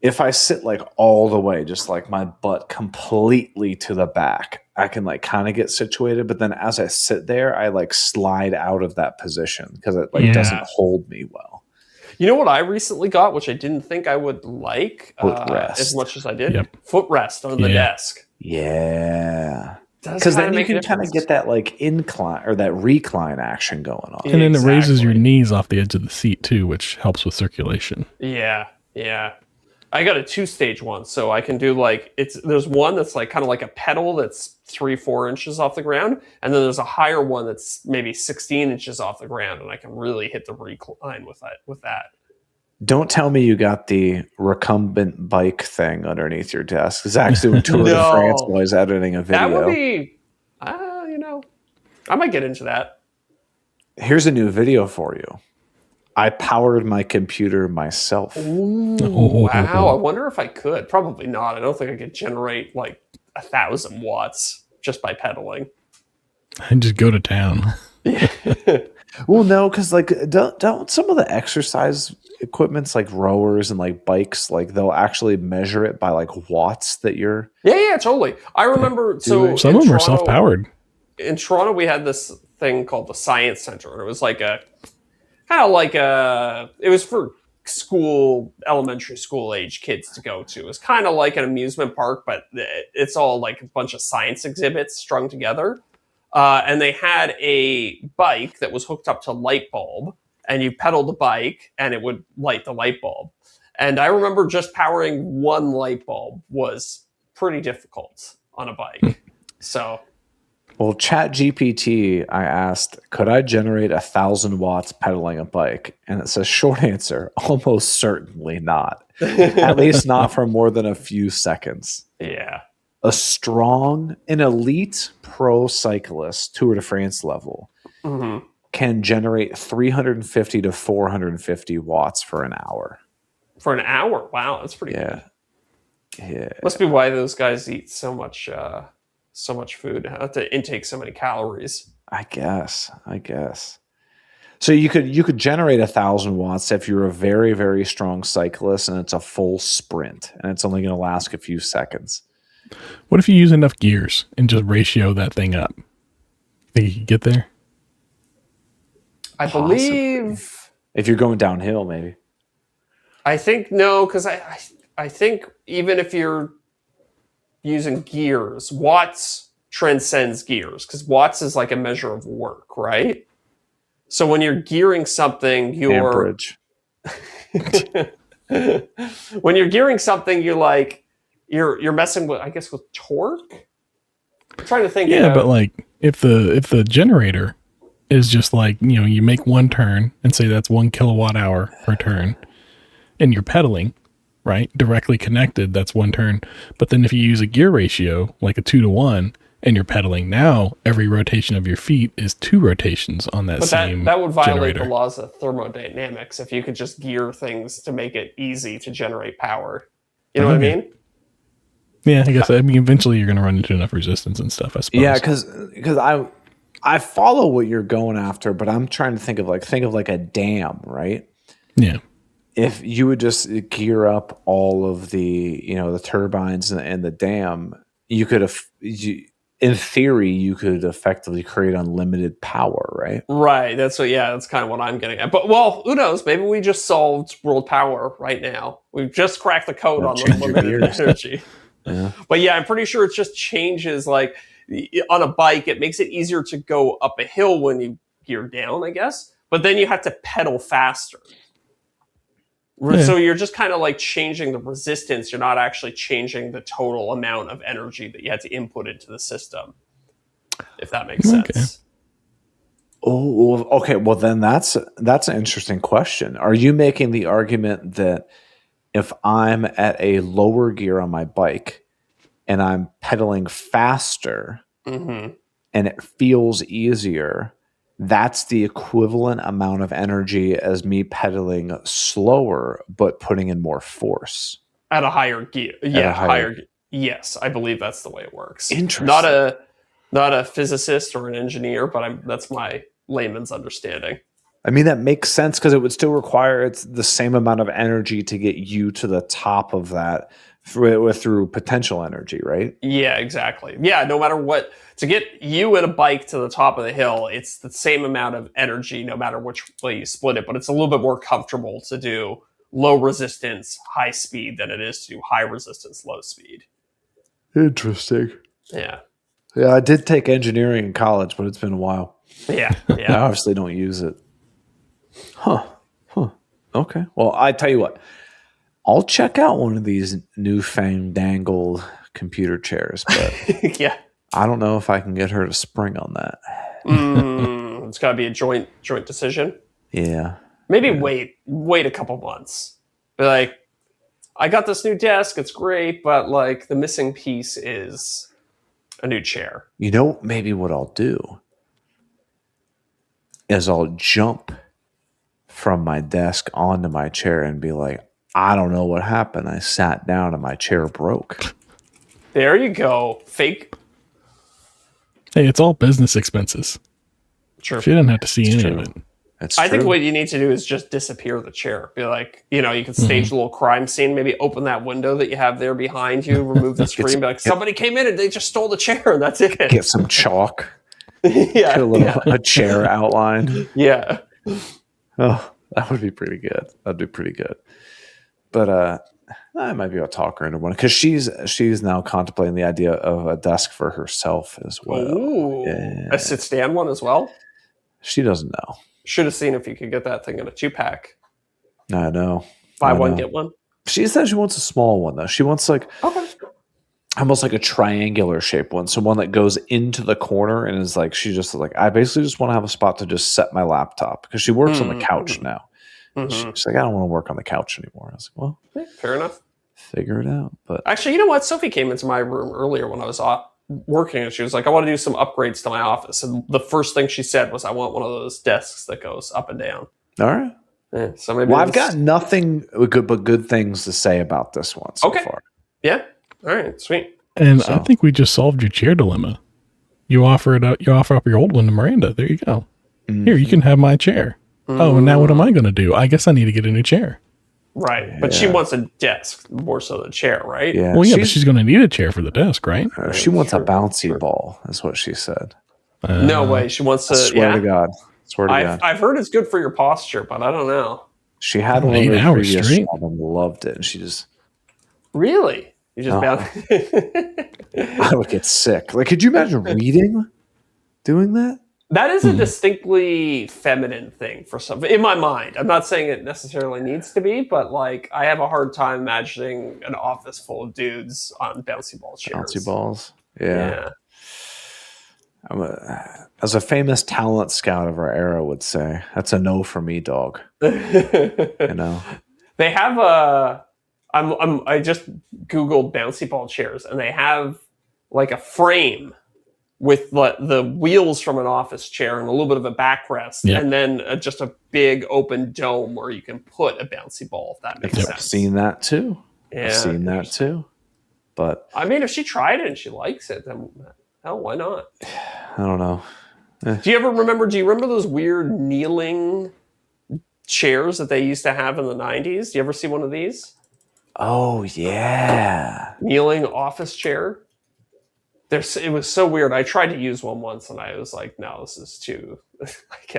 Speaker 1: if I sit like all the way, just like my butt completely to the back, I can like kind of get situated. But then as I sit there, I like slide out of that position because it like doesn't hold me well.
Speaker 2: You know what I recently got, which I didn't think I would like as much as I did?
Speaker 3: Yep.
Speaker 2: Footrest on the desk.
Speaker 1: Yeah.
Speaker 2: Does
Speaker 1: Because then
Speaker 2: kinda
Speaker 1: you
Speaker 2: make a
Speaker 1: can kind of
Speaker 2: difference.
Speaker 1: get that like incline or that recline action going on.
Speaker 3: And then it raises your
Speaker 2: Exactly.
Speaker 3: knees off the edge of the seat too, which helps with circulation.
Speaker 2: Yeah, yeah. I got a 2-stage one, so I can do like there's one that's like kind of like a pedal that's 3-4 inches off the ground, and then there's a higher one that's maybe 16 inches off the ground, and I can really hit the recline with that.
Speaker 1: Don't tell me you got the recumbent bike thing underneath your desk. Zach's doing Tour de
Speaker 2: No.
Speaker 1: France while he's editing a video.
Speaker 2: That would be, I might get into that.
Speaker 1: Here's a new video for you. I powered my computer myself.
Speaker 2: Ooh, wow. I wonder if I could. Probably not. I don't think I could generate like 1,000 watts just by pedaling.
Speaker 3: And just go to town.
Speaker 1: Well, no, because like don't some of the exercise equipments like rowers and like bikes, like they'll actually measure it by like watts that you're.
Speaker 2: Yeah, totally. I remember. So
Speaker 3: Some
Speaker 2: in
Speaker 3: of them are
Speaker 2: Toronto-
Speaker 3: self-powered.
Speaker 2: In Toronto, we had this thing called the Science Center, and it was like it was for elementary school age kids to go to. It was kind of like an amusement park, but it's all like a bunch of science exhibits strung together. And they had a bike that was hooked up to a light bulb, and you pedaled the bike and it would light the light bulb. And I remember just powering one light bulb was pretty difficult on a bike. So,
Speaker 1: Well, ChatGPT, I asked, could I generate 1,000 watts pedaling a bike? And it says, short answer, almost certainly not. At least not for more than a few seconds.
Speaker 2: yeah.
Speaker 1: An elite pro cyclist, Tour de France level, can generate 350 to 450 watts for an hour.
Speaker 2: For an hour? Wow, that's pretty good.
Speaker 1: Yeah.
Speaker 2: Must be why those guys eat so much food, have to intake so many calories.
Speaker 1: I guess. So you could generate 1,000 watts if you're a very, very strong cyclist and it's a full sprint and it's only going to last a few seconds.
Speaker 3: What if you use enough gears and just ratio that thing up? Think you could get there?
Speaker 2: I believe.
Speaker 1: If you're going downhill, maybe.
Speaker 2: I think no, because I think even if you're using gears, watts transcends gears because watts is like a measure of work, right? So when you're gearing something,
Speaker 1: Amperage.
Speaker 2: when you're gearing something, you're messing with, I guess, with torque. I'm trying to think.
Speaker 3: Yeah, but like if the generator is just like, you make one turn and say that's 1 kilowatt hour per turn, and you're pedaling, right? Directly connected, that's one turn. But then if you use a gear ratio, like a 2-to-1, and you're pedaling, now every rotation of your feet is 2 rotations on that same
Speaker 2: that would violate
Speaker 3: generator.
Speaker 2: the laws of thermodynamics if you could just gear things to make it easy to generate power. You know what I mean?
Speaker 3: Yeah, I guess. Eventually you're going to run into enough resistance and stuff, I suppose.
Speaker 1: Yeah, because I follow what you're going after, but I'm trying to think of like a dam, right?
Speaker 3: Yeah.
Speaker 1: If you would just gear up all of the the turbines and the dam, you could in theory you could effectively create unlimited power, right?
Speaker 2: Right. That's kind of what I'm getting at. But who knows? Maybe we just solved world power right now. We've just cracked the code on the
Speaker 1: change your
Speaker 2: limited
Speaker 1: gears.
Speaker 2: energy.
Speaker 1: Yeah.
Speaker 2: But yeah, I'm pretty sure it just changes. Like on a bike, it makes it easier to go up a hill when you gear down, I guess. But then you have to pedal faster. So you're just kind of like changing the resistance. You're not actually changing the total amount of energy that you had to input into the system, if that makes sense.
Speaker 1: Oh, well, okay. Well, then that's an interesting question. Are you making the argument that if I'm at a lower gear on my bike and I'm pedaling faster
Speaker 2: Mm-hmm.
Speaker 1: and it feels easier, that's the equivalent amount of energy as me pedaling slower but putting in more force
Speaker 2: At a higher gear? Yeah,
Speaker 1: higher.
Speaker 2: Yes, I believe that's the way it works.
Speaker 1: Interesting.
Speaker 2: Not a physicist or an engineer, but that's my layman's understanding.
Speaker 1: I mean, that makes sense because it would still require the same amount of energy to get you to the top of that through potential energy, right?
Speaker 2: Yeah, exactly. Yeah, no matter what, to get you and a bike to the top of the hill, it's the same amount of energy no matter which way you split it, but it's a little bit more comfortable to do low resistance, high speed than it is to do high resistance, low speed.
Speaker 1: Interesting.
Speaker 2: Yeah.
Speaker 1: Yeah, I did take engineering in college, but it's been a while.
Speaker 2: Yeah.
Speaker 1: I
Speaker 2: Yeah.
Speaker 1: obviously don't use it. Huh. Okay. Well, I tell you what, I'll check out one of these newfangled computer chairs, but
Speaker 2: Yeah.
Speaker 1: I don't know if I can get her to spring on that.
Speaker 2: It's got to be a joint decision.
Speaker 1: Yeah.
Speaker 2: Maybe wait a couple months. Be like, I got this new desk. It's great, but like the missing piece is a new chair.
Speaker 1: You know, maybe what I'll do is I'll jump from my desk onto my chair and be like, I don't know what happened. I sat down and my chair broke.
Speaker 2: There you go. Fake.
Speaker 3: Hey, it's all business expenses.
Speaker 2: Sure.
Speaker 3: She didn't have to see any
Speaker 1: true.
Speaker 3: of it.
Speaker 1: That's
Speaker 2: I think
Speaker 1: true.
Speaker 2: what you need to do is just disappear the chair. Be like, you can stage a little crime scene. Maybe open that window that you have there behind you. Remove the screen. Be like, somebody came in and they just stole the chair, and that's it.
Speaker 1: Get some chalk.
Speaker 2: Yeah.
Speaker 1: A chair outline.
Speaker 2: Yeah.
Speaker 1: Oh, that would be pretty good. That'd be pretty good. But I might be able to talk her into one because she's now contemplating the idea of a desk for herself as well.
Speaker 2: Ooh.
Speaker 1: Yeah.
Speaker 2: A sit stand one as well.
Speaker 1: She doesn't know.
Speaker 2: Should have seen if you could get that thing in a 2-pack.
Speaker 1: I know.
Speaker 2: Buy
Speaker 1: I
Speaker 2: one,
Speaker 1: know.
Speaker 2: get one.
Speaker 1: She said she wants a small one though. She wants like almost like a triangular shaped one. So one that goes into the corner and is like, I basically just want to have a spot to just set my laptop because she works on the couch now. She's like, I don't want to work on the couch anymore. I was like, well,
Speaker 2: Yeah, fair enough.
Speaker 1: figure it out. But
Speaker 2: Actually, you know what? Sophie came into my room earlier when I was working, and she was like, I want to do some upgrades to my office. And the first thing she said was, I want one of those desks that goes up and down.
Speaker 1: all right.
Speaker 2: Yeah, so maybe
Speaker 1: Well, I've got nothing but good things to say about this one so far.
Speaker 2: Yeah. All right. Sweet.
Speaker 3: And I think we just solved your chair dilemma. You offer up your old one to Miranda. There you go. Here, you can have my chair. Oh, and now what am I going to do? I guess I need to get a new chair.
Speaker 2: Right. But she wants a desk more so than a chair, right?
Speaker 1: Yeah.
Speaker 3: Well, yeah, but she's going to need a chair for the desk, right?
Speaker 1: She wants a bouncy ball, is what she said.
Speaker 2: No way. She wants to.
Speaker 1: Swear to God. Swear to God.
Speaker 2: I've heard it's good for your posture, but I don't know.
Speaker 1: She had one
Speaker 3: 8
Speaker 1: of the
Speaker 3: hours
Speaker 1: previous
Speaker 3: straight.
Speaker 1: job and loved it. And she just,
Speaker 2: Really? You just
Speaker 1: I would get sick. Like, could you imagine reading doing that?
Speaker 2: That is a distinctly feminine thing for some, in my mind. I'm not saying it necessarily needs to be, but like I have a hard time imagining an office full of dudes on bouncy ball chairs.
Speaker 1: Bouncy balls. Yeah. As a famous talent scout of our era would say, that's a no for me, dog. You know?
Speaker 2: They have I just Googled bouncy ball chairs, and they have like a frame with the wheels from an office chair and a little bit of a backrest, and then just a big open dome where you can put a bouncy ball, if that makes sense.
Speaker 1: I've seen that too.
Speaker 2: Yeah.
Speaker 1: I've seen that too. But
Speaker 2: I mean, if she tried it and she likes it, then hell, why not?
Speaker 1: I don't know.
Speaker 2: Do you remember those weird kneeling chairs that they used to have in the 90s? Do you ever see one of these?
Speaker 1: Oh, yeah.
Speaker 2: Kneeling office chair? It was so weird. I tried to use one once, and I was like, "No, this is too."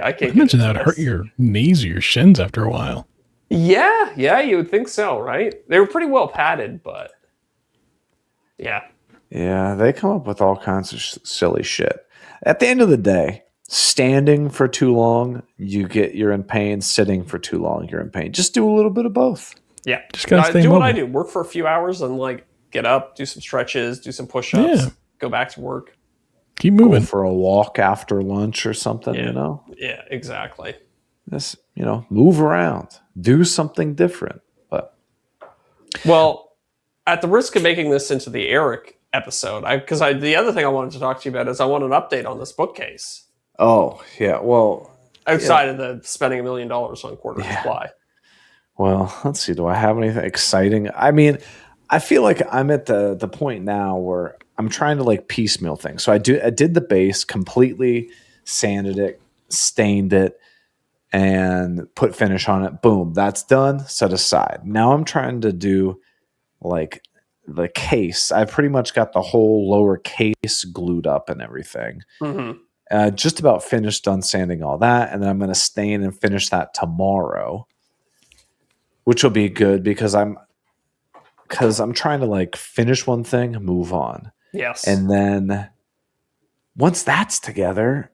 Speaker 2: I can't.
Speaker 3: Imagine that would hurt your knees or your shins after a while.
Speaker 2: Yeah, you would think so, right? They were pretty well padded, but yeah.
Speaker 1: Yeah, they come up with all kinds of silly shit. At the end of the day, Standing for too long, you're in pain. Sitting for too long, you're in pain. Just do a little bit of both.
Speaker 2: Yeah.
Speaker 3: Just gotta stay
Speaker 2: do what I
Speaker 3: mobile.
Speaker 2: do. Work for a few hours and like get up, do some stretches, do some push-ups,
Speaker 3: Yeah.
Speaker 2: go back to work.
Speaker 3: Keep
Speaker 1: Go
Speaker 3: moving.
Speaker 1: for a walk after lunch or something,
Speaker 2: Yeah.
Speaker 1: you know?
Speaker 2: Yeah, exactly.
Speaker 1: Just, move around. Do something different. But
Speaker 2: Well, at the risk of making this into the Eric episode, the other thing I wanted to talk to you about is I want an update on this bookcase.
Speaker 1: oh, yeah, well,
Speaker 2: Outside of the spending $1 million on quarter inch ply.
Speaker 1: well, let's see. Do I have anything exciting? I mean, I feel like I'm at the point now where I'm trying to like piecemeal things. So I did the base, completely sanded it, stained it, and put finish on it. Boom, that's done. Set aside. Now I'm trying to do like the case. I pretty much got the whole lower case glued up and everything.
Speaker 2: Mm-hmm.
Speaker 1: Just about finished, done sanding all that, and then I'm going to stain and finish that tomorrow, which will be good because I'm trying to like finish one thing, move on.
Speaker 2: Yes.
Speaker 1: And then once that's together,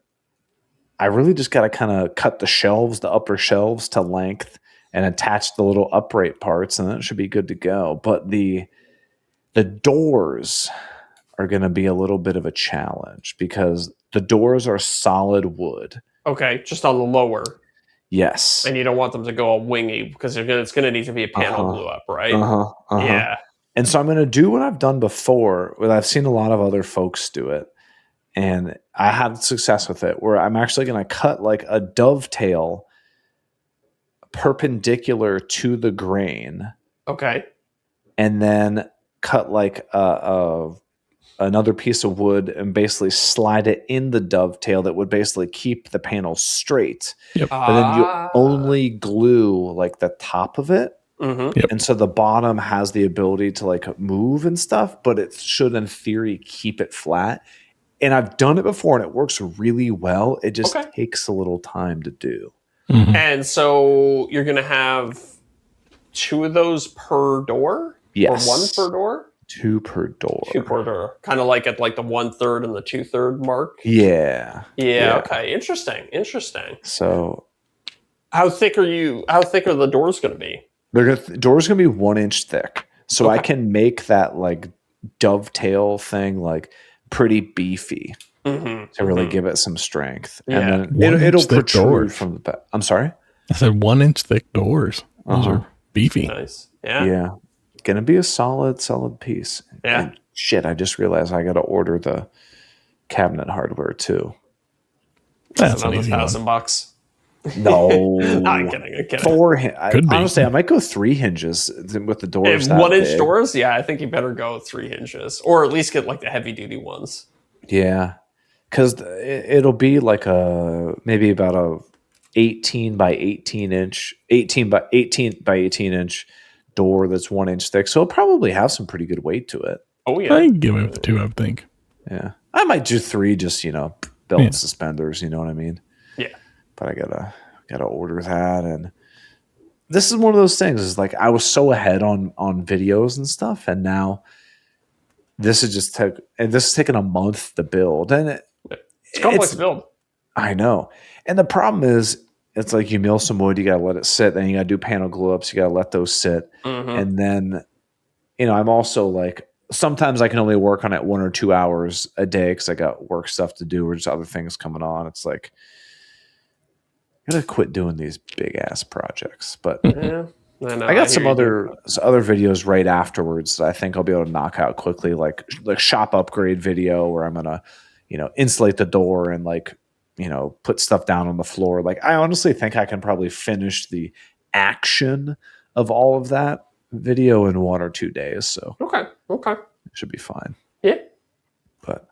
Speaker 1: I really just got to kind of cut the upper shelves to length and attach the little upright parts, and then it should be good to go. But the doors are going to be a little bit of a challenge because the doors are solid wood.
Speaker 2: Okay, just on the lower.
Speaker 1: Yes.
Speaker 2: And you don't want them to go all wingy because it's going to need to be a panel glue up, right? Yeah.
Speaker 1: And so I'm going to do what I've done before. I've seen a lot of other folks do it, and I had success with it, where I'm actually going to cut like a dovetail perpendicular to the grain.
Speaker 2: Okay.
Speaker 1: And then cut like another piece of wood and basically slide it in the dovetail that would basically keep the panel straight.
Speaker 3: Yep.
Speaker 1: But then you only glue like the top of it.
Speaker 2: Mm-hmm.
Speaker 3: Yep.
Speaker 1: And so the bottom has the ability to like move and stuff, but it should in theory keep it flat. And I've done it before and it works really well. It just takes a little time to do.
Speaker 3: Mm-hmm.
Speaker 2: And so you're going to have 2 of those per door?
Speaker 1: Yes.
Speaker 2: Or 1 per door?
Speaker 1: 2 per door.
Speaker 2: 2 per door. Kind of like at like the 1/3 and the 2/3 mark?
Speaker 1: Yeah.
Speaker 2: Yeah. Okay. Interesting.
Speaker 1: So
Speaker 2: how thick are the doors going to be?
Speaker 1: The door's going to be 1 inch thick. So I can make that like dovetail thing like pretty beefy to really give it some strength.
Speaker 2: Yeah.
Speaker 1: And then it'll protrude
Speaker 3: doors.
Speaker 1: from the back. I'm sorry?
Speaker 3: I said 1 inch thick doors. Those are beefy.
Speaker 2: Nice. Yeah.
Speaker 1: Yeah. Gonna be a solid piece.
Speaker 2: Yeah.
Speaker 1: And shit, I just realized I got to order the cabinet hardware too.
Speaker 3: That's an
Speaker 2: Another
Speaker 3: easy one.
Speaker 2: $1,000.
Speaker 1: No.
Speaker 2: I'm kidding.
Speaker 1: 4
Speaker 3: Could be.
Speaker 1: honestly, I might go 3 hinges with the doors.
Speaker 2: If
Speaker 1: that
Speaker 2: 1 inch
Speaker 1: big.
Speaker 2: doors, yeah, I think you better go 3 hinges, or at least get like the heavy duty ones.
Speaker 1: Yeah, because it'll be like maybe about a 18 by 18 inch door that's 1 inch thick. So it'll probably have some pretty good weight to it.
Speaker 2: Oh yeah.
Speaker 3: I can get away with the 2, I would think.
Speaker 1: Yeah, I might do 3, just belt and suspenders. You know what I mean?
Speaker 2: Yeah.
Speaker 1: But I gotta order that, and this is one of those things. Is like I was so ahead on videos and stuff, and now this is taking a month to build, and
Speaker 2: It's complex build.
Speaker 1: I know. And the problem is, it's like you mill some wood, you got to let it sit. Then you got to do panel glue ups. You got to let those sit. And then, I'm also like, sometimes I can only work on it 1 or 2 hours a day because I got work stuff to do or just other things coming on. It's like, I got to quit doing these big ass projects. But
Speaker 2: Yeah.
Speaker 1: I got some other videos right afterwards that I think I'll be able to knock out quickly, like shop upgrade video where I'm going to, insulate the door and like, put stuff down on the floor. Like, I honestly think I can probably finish the action of all of that video in 1 or 2 days. So
Speaker 2: Okay.
Speaker 1: it should be fine.
Speaker 2: Yeah.
Speaker 1: But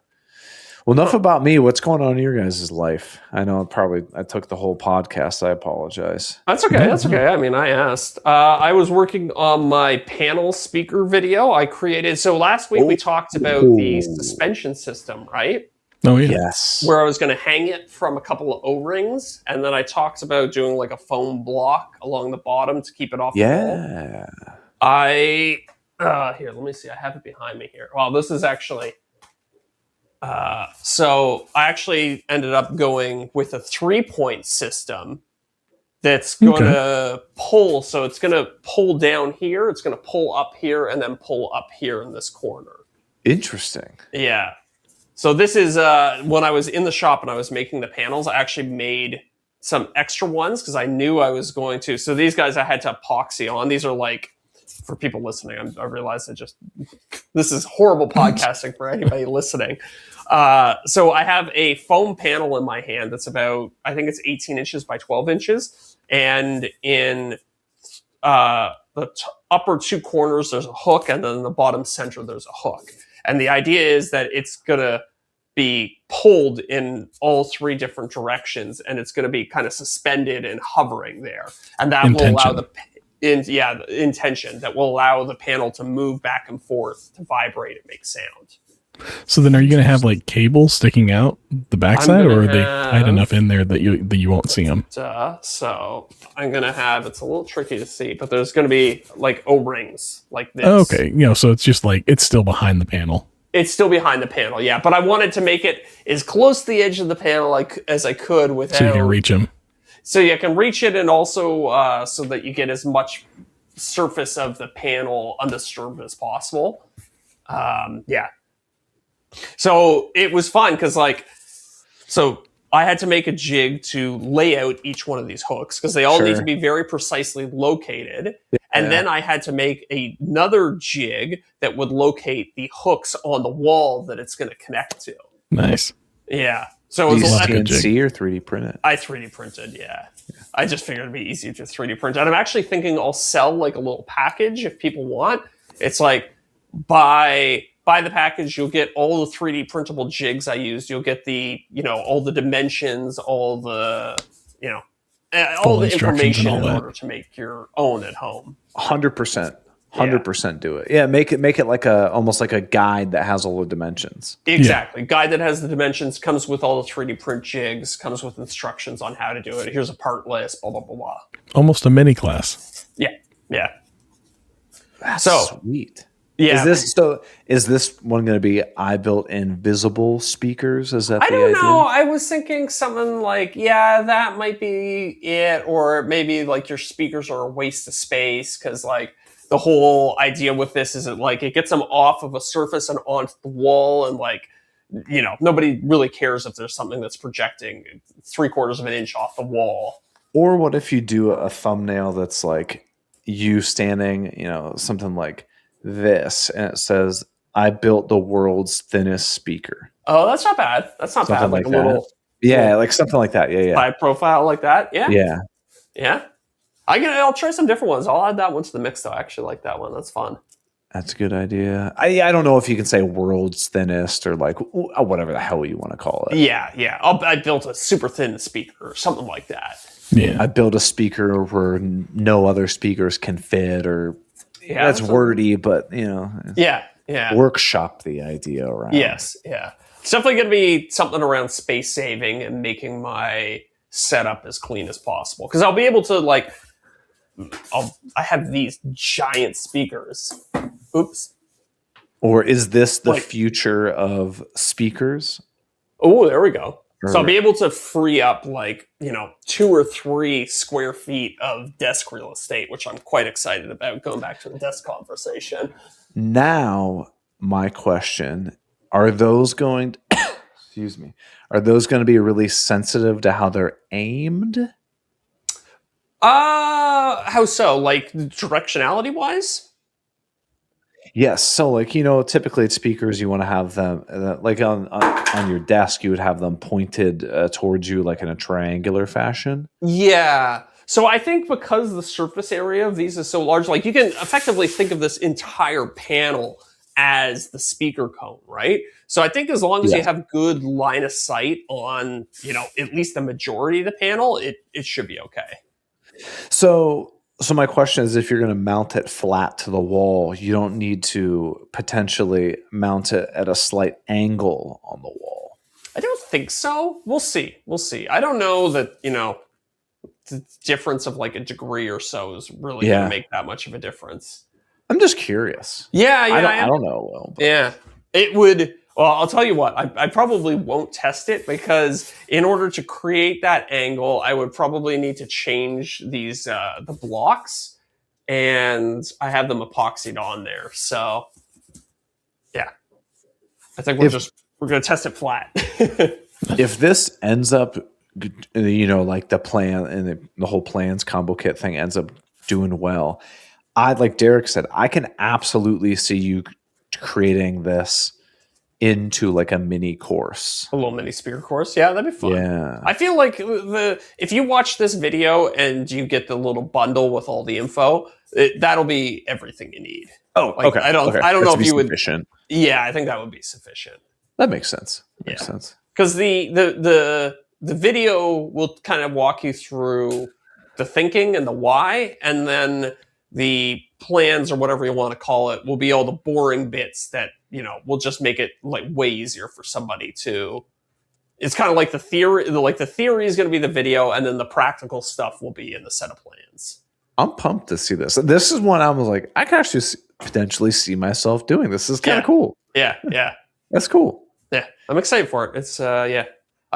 Speaker 1: enough about me. What's going on in your guys' life? I know I took the whole podcast. I apologize.
Speaker 2: That's okay. I mean, I asked. I was working on my panel speaker video I created. So last week we talked about the suspension system, right?
Speaker 3: Oh, yeah.
Speaker 1: Yes.
Speaker 2: Where I was going to hang it from a couple of O-rings. And then I talked about doing like a foam block along the bottom to keep it off the wall. Here, let me see. I have it behind me here. Well, this is actually So I actually ended up going with a 3-point system that's going to pull. So it's going to pull down here, it's going to pull up here, and then pull up here in this corner.
Speaker 1: Interesting.
Speaker 2: Yeah. So this is when I was in the shop and I was making the panels, I actually made some extra ones because I knew I was going to. So these guys I had to epoxy on. These are like, for people listening, I realized this is horrible podcasting for anybody listening. So I have a foam panel in my hand that's about, I think it's 18 inches by 12 inches. And in the upper 2 corners, there's a hook. And then in the bottom center, there's a hook. And the idea is that it's going to be pulled in all 3 different directions. And it's going to be kind of suspended and hovering there. And that will allow the intention that will allow the panel to move back and forth, to vibrate and make sound.
Speaker 3: So then, are you going to have like cables sticking out the backside, or are they tied enough in there that you won't see them?
Speaker 2: So I'm going to have, it's a little tricky to see, but there's going to be like O-rings like this.
Speaker 3: Oh, okay, so it's just like it's still behind the panel.
Speaker 2: It's still behind the panel, yeah. But I wanted to make it as close to the edge of the panel as I could without.
Speaker 3: So you can reach them.
Speaker 2: So you can reach it, and also so that you get as much surface of the panel undisturbed as possible. Yeah. So it was fun because, so I had to make a jig to lay out each one of these hooks because they all need to be very precisely located. Yeah. And then I had to make another jig that would locate the hooks on the wall that it's going to connect to.
Speaker 3: Nice.
Speaker 2: Yeah. So it was
Speaker 1: CNC or 3D printed?
Speaker 2: I 3D printed, yeah. I just figured it'd be easy to 3D print. And I'm actually thinking I'll sell like a little package if people want. It's like buy the package, you'll get all the 3D printable jigs I used. You'll get the, all the dimensions, all the, all the information in order to make your own at home.
Speaker 1: 100%. 100% do it. Yeah, make it like almost like a guide that has all the dimensions.
Speaker 2: Exactly. Guide that has the dimensions, comes with all the 3D print jigs, comes with instructions on how to do it. Here's a part list, blah, blah, blah, blah.
Speaker 3: Almost a mini class.
Speaker 2: Yeah. Yeah.
Speaker 1: That's sweet.
Speaker 2: Yeah.
Speaker 1: Is this one going to be I built invisible speakers? Is that
Speaker 2: I don't know. I was thinking something like, that might be it. Or maybe like your speakers are a waste of space because like the whole idea with this is that like it gets them off of a surface and onto the wall, and like, nobody really cares if there's something that's projecting 3/4 of an inch off the wall.
Speaker 1: Or what if you do a thumbnail that's like you standing, something like this, and it says, I built the world's thinnest speaker.
Speaker 2: Oh, that's not bad. That's not
Speaker 1: something
Speaker 2: bad. Like a
Speaker 1: that.
Speaker 2: little,
Speaker 1: like something like that. Yeah.
Speaker 2: High profile like that. Yeah.
Speaker 1: Yeah.
Speaker 2: I'll try some different ones. I'll add that one to the mix though. I actually like that one. That's fun.
Speaker 1: That's a good idea. I don't know if you can say world's thinnest or like whatever the hell you want to call it.
Speaker 2: Yeah. I built a super thin speaker or something like that.
Speaker 3: Yeah.
Speaker 1: I built a speaker where no other speakers can fit, or that's wordy, but workshop the idea around.
Speaker 2: Yes. Yeah. It's definitely going to be something around space saving and making my setup as clean as possible. Because I'll be able to I have these giant speakers. Oops.
Speaker 1: Or is this the future of speakers?
Speaker 2: Oh, there we go. So I'll be able to free up 2 or 3 square feet of desk real estate, which I'm quite excited about, going back to the desk conversation.
Speaker 1: Now, my question, are those going to be really sensitive to how they're aimed?
Speaker 2: How so? Like directionality wise?
Speaker 1: Yes. So typically at speakers, you want to have them like on your desk, you would have them pointed towards you like in a triangular fashion.
Speaker 2: Yeah. So I think because the surface area of these is so large, like you can effectively think of this entire panel as the speaker cone, right? So I think as long as you have good line of sight on, at least the majority of the panel, it should be okay.
Speaker 1: So my question is, if you're going to mount it flat to the wall, you don't need to potentially mount it at a slight angle on the wall.
Speaker 2: I don't think so. We'll see. I don't know that, the difference of like a degree or so is really going to make that much of a difference.
Speaker 1: I'm just curious.
Speaker 2: Yeah.
Speaker 1: I don't know. Will,
Speaker 2: yeah. It would. Well, I'll tell you what, I probably won't test it because in order to create that angle, I would probably need to change these the blocks, and I have them epoxied on there. So, yeah, I think we're going to test it flat.
Speaker 1: If this ends up, like the plan and the whole plans combo kit thing ends up doing well, like Deric said, I can absolutely see you creating this into like a mini course,
Speaker 2: A little mini speaker course. Yeah, that'd be fun.
Speaker 1: Yeah.
Speaker 2: I feel like if you watch this video and you get the little bundle with all the info, that'll be everything you need.
Speaker 1: Oh,
Speaker 2: Like,
Speaker 1: okay.
Speaker 2: I don't
Speaker 1: Okay.
Speaker 2: know if you would.
Speaker 1: Sufficient.
Speaker 2: Yeah, I think that would be sufficient.
Speaker 1: That makes sense. Makes sense.
Speaker 2: Because the video will kind of walk you through the thinking and the why, and then the plans or whatever you want to call it will be all the boring bits that will just make it like way easier for somebody to. It's kind of like the theory. Like the theory is going to be the video, and then the practical stuff will be in the set of plans.
Speaker 1: I'm pumped to see this. This is one I was like, I can actually potentially see myself doing. This is kind of cool.
Speaker 2: Yeah.
Speaker 1: That's cool.
Speaker 2: Yeah, I'm excited for it. It's I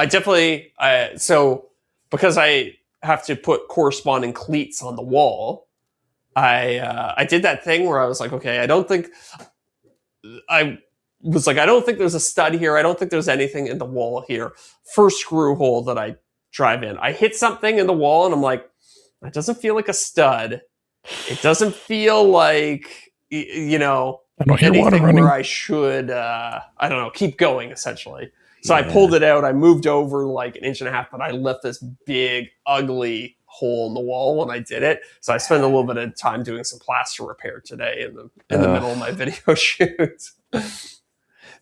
Speaker 2: definitely so because I have to put corresponding cleats on the wall. I did that thing where I was like, okay, I don't think there's a stud here. I don't think there's anything in the wall here. First screw hole that I drive in, I hit something in the wall, and I'm like, that doesn't feel like a stud. It doesn't feel like
Speaker 3: I don't hear water
Speaker 2: anything
Speaker 3: running.
Speaker 2: where I should, keep going, essentially. So I pulled it out. I moved over like 1.5 inches, but I left this big, ugly hole in the wall when I did it. So I spent a little bit of time doing some plaster repair today in the middle of my video shoot.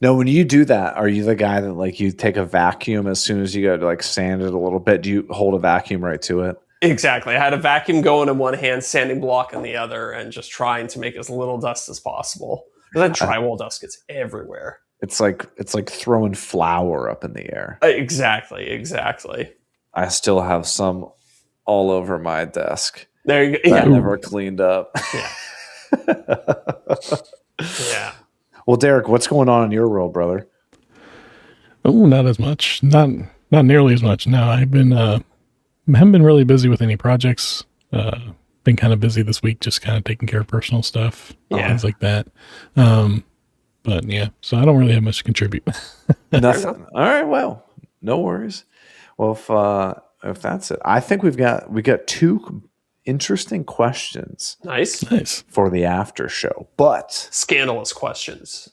Speaker 1: No, when you do that, are you the guy that like you take a vacuum as soon as you go to like sand it a little bit? Do you hold a vacuum right to it?
Speaker 2: Exactly. I had a vacuum going in one hand, sanding block in the other, and just trying to make as little dust as possible. Because that drywall dust gets everywhere.
Speaker 1: It's like throwing flour up in the air.
Speaker 2: Exactly.
Speaker 1: I still have some all over my desk.
Speaker 2: There you go.
Speaker 1: That I
Speaker 2: Yeah.
Speaker 1: never cleaned up.
Speaker 2: Yeah.
Speaker 1: Well, Deric, what's going on in your world, brother?
Speaker 3: Oh, not as much. Not nearly as much. No, haven't been really busy with any projects. Been kind of busy this week, just kind of taking care of personal stuff, things like that. But yeah, so I don't really have much to contribute.
Speaker 1: Nothing. All right. Well, no worries. Well, if that's it, I think we got 2 interesting questions.
Speaker 2: Nice.
Speaker 1: For the after show, but
Speaker 2: Scandalous questions.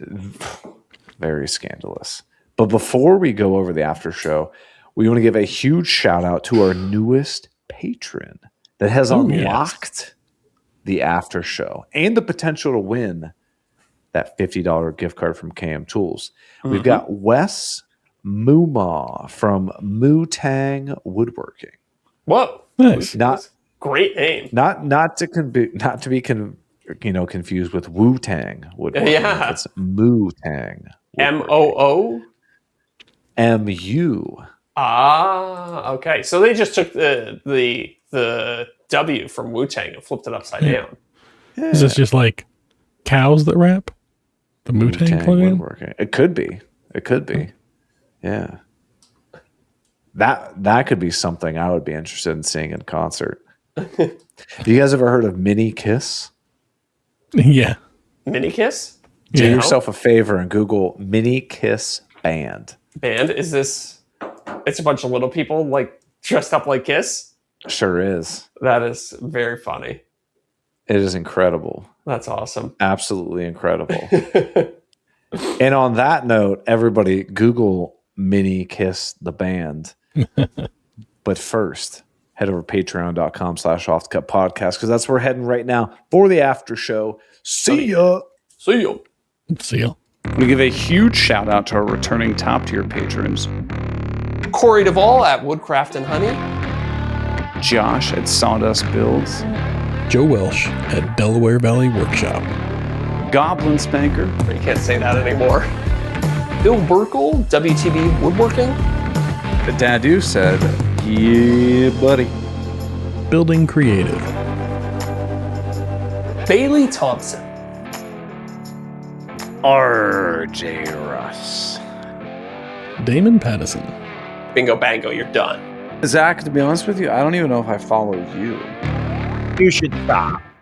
Speaker 1: very scandalous. But before we go over the after show, we want to give a huge shout out to our newest patron that has unlocked the after show and the potential to win that $50 gift card from KM Tools. We've got Wes Moomaw from Moo-Tang Woodworking.
Speaker 2: Whoa.
Speaker 3: Nice.
Speaker 2: Great name.
Speaker 1: Not to be confused with Wu-Tang Woodworking.
Speaker 2: Yeah.
Speaker 1: It's Moo-Tang.
Speaker 2: MOO?
Speaker 1: MU.
Speaker 2: Ah, okay. So they just took the W from Wu-Tang and flipped it upside down.
Speaker 1: Yeah.
Speaker 3: Is this just like cows that rap? The Wu-Tang plugin?
Speaker 1: Woodworking. It could be. Yeah. That could be something I would be interested in seeing in concert. Have you guys ever heard of Mini Kiss?
Speaker 3: Yeah.
Speaker 2: Mini Kiss?
Speaker 1: Do
Speaker 3: Yeah.
Speaker 1: yourself a favor and Google Mini Kiss band.
Speaker 2: Band? Is this... It's a bunch of little people like dressed up like Kiss?
Speaker 1: Sure is.
Speaker 2: That is very funny.
Speaker 1: It is incredible.
Speaker 2: That's awesome.
Speaker 1: Absolutely incredible. And on that note, everybody Google Mini Kiss the band. But first, head over to patreon.com/offthecut-podcast because that's where we're heading right now for the after show. See ya.
Speaker 2: See you.
Speaker 3: Seal.
Speaker 6: We give a huge shout out to our returning top tier patrons:
Speaker 2: Corey Duvall at Woodcraft and Honey.
Speaker 6: Josh at Sawdust Builds,
Speaker 3: Joe Welsh at Delaware Valley Workshop.
Speaker 6: Goblin Spanker,
Speaker 2: You can't say that anymore. Bill Burkle, WTB Woodworking.
Speaker 1: The Dadu said, yeah, buddy.
Speaker 3: Building Creative.
Speaker 2: Bailey Thompson.
Speaker 6: RJ Russ.
Speaker 3: Damon Pattison.
Speaker 2: Bingo bango, you're done.
Speaker 1: Zach, to be honest with you, I don't even know if I follow you.
Speaker 4: You should stop.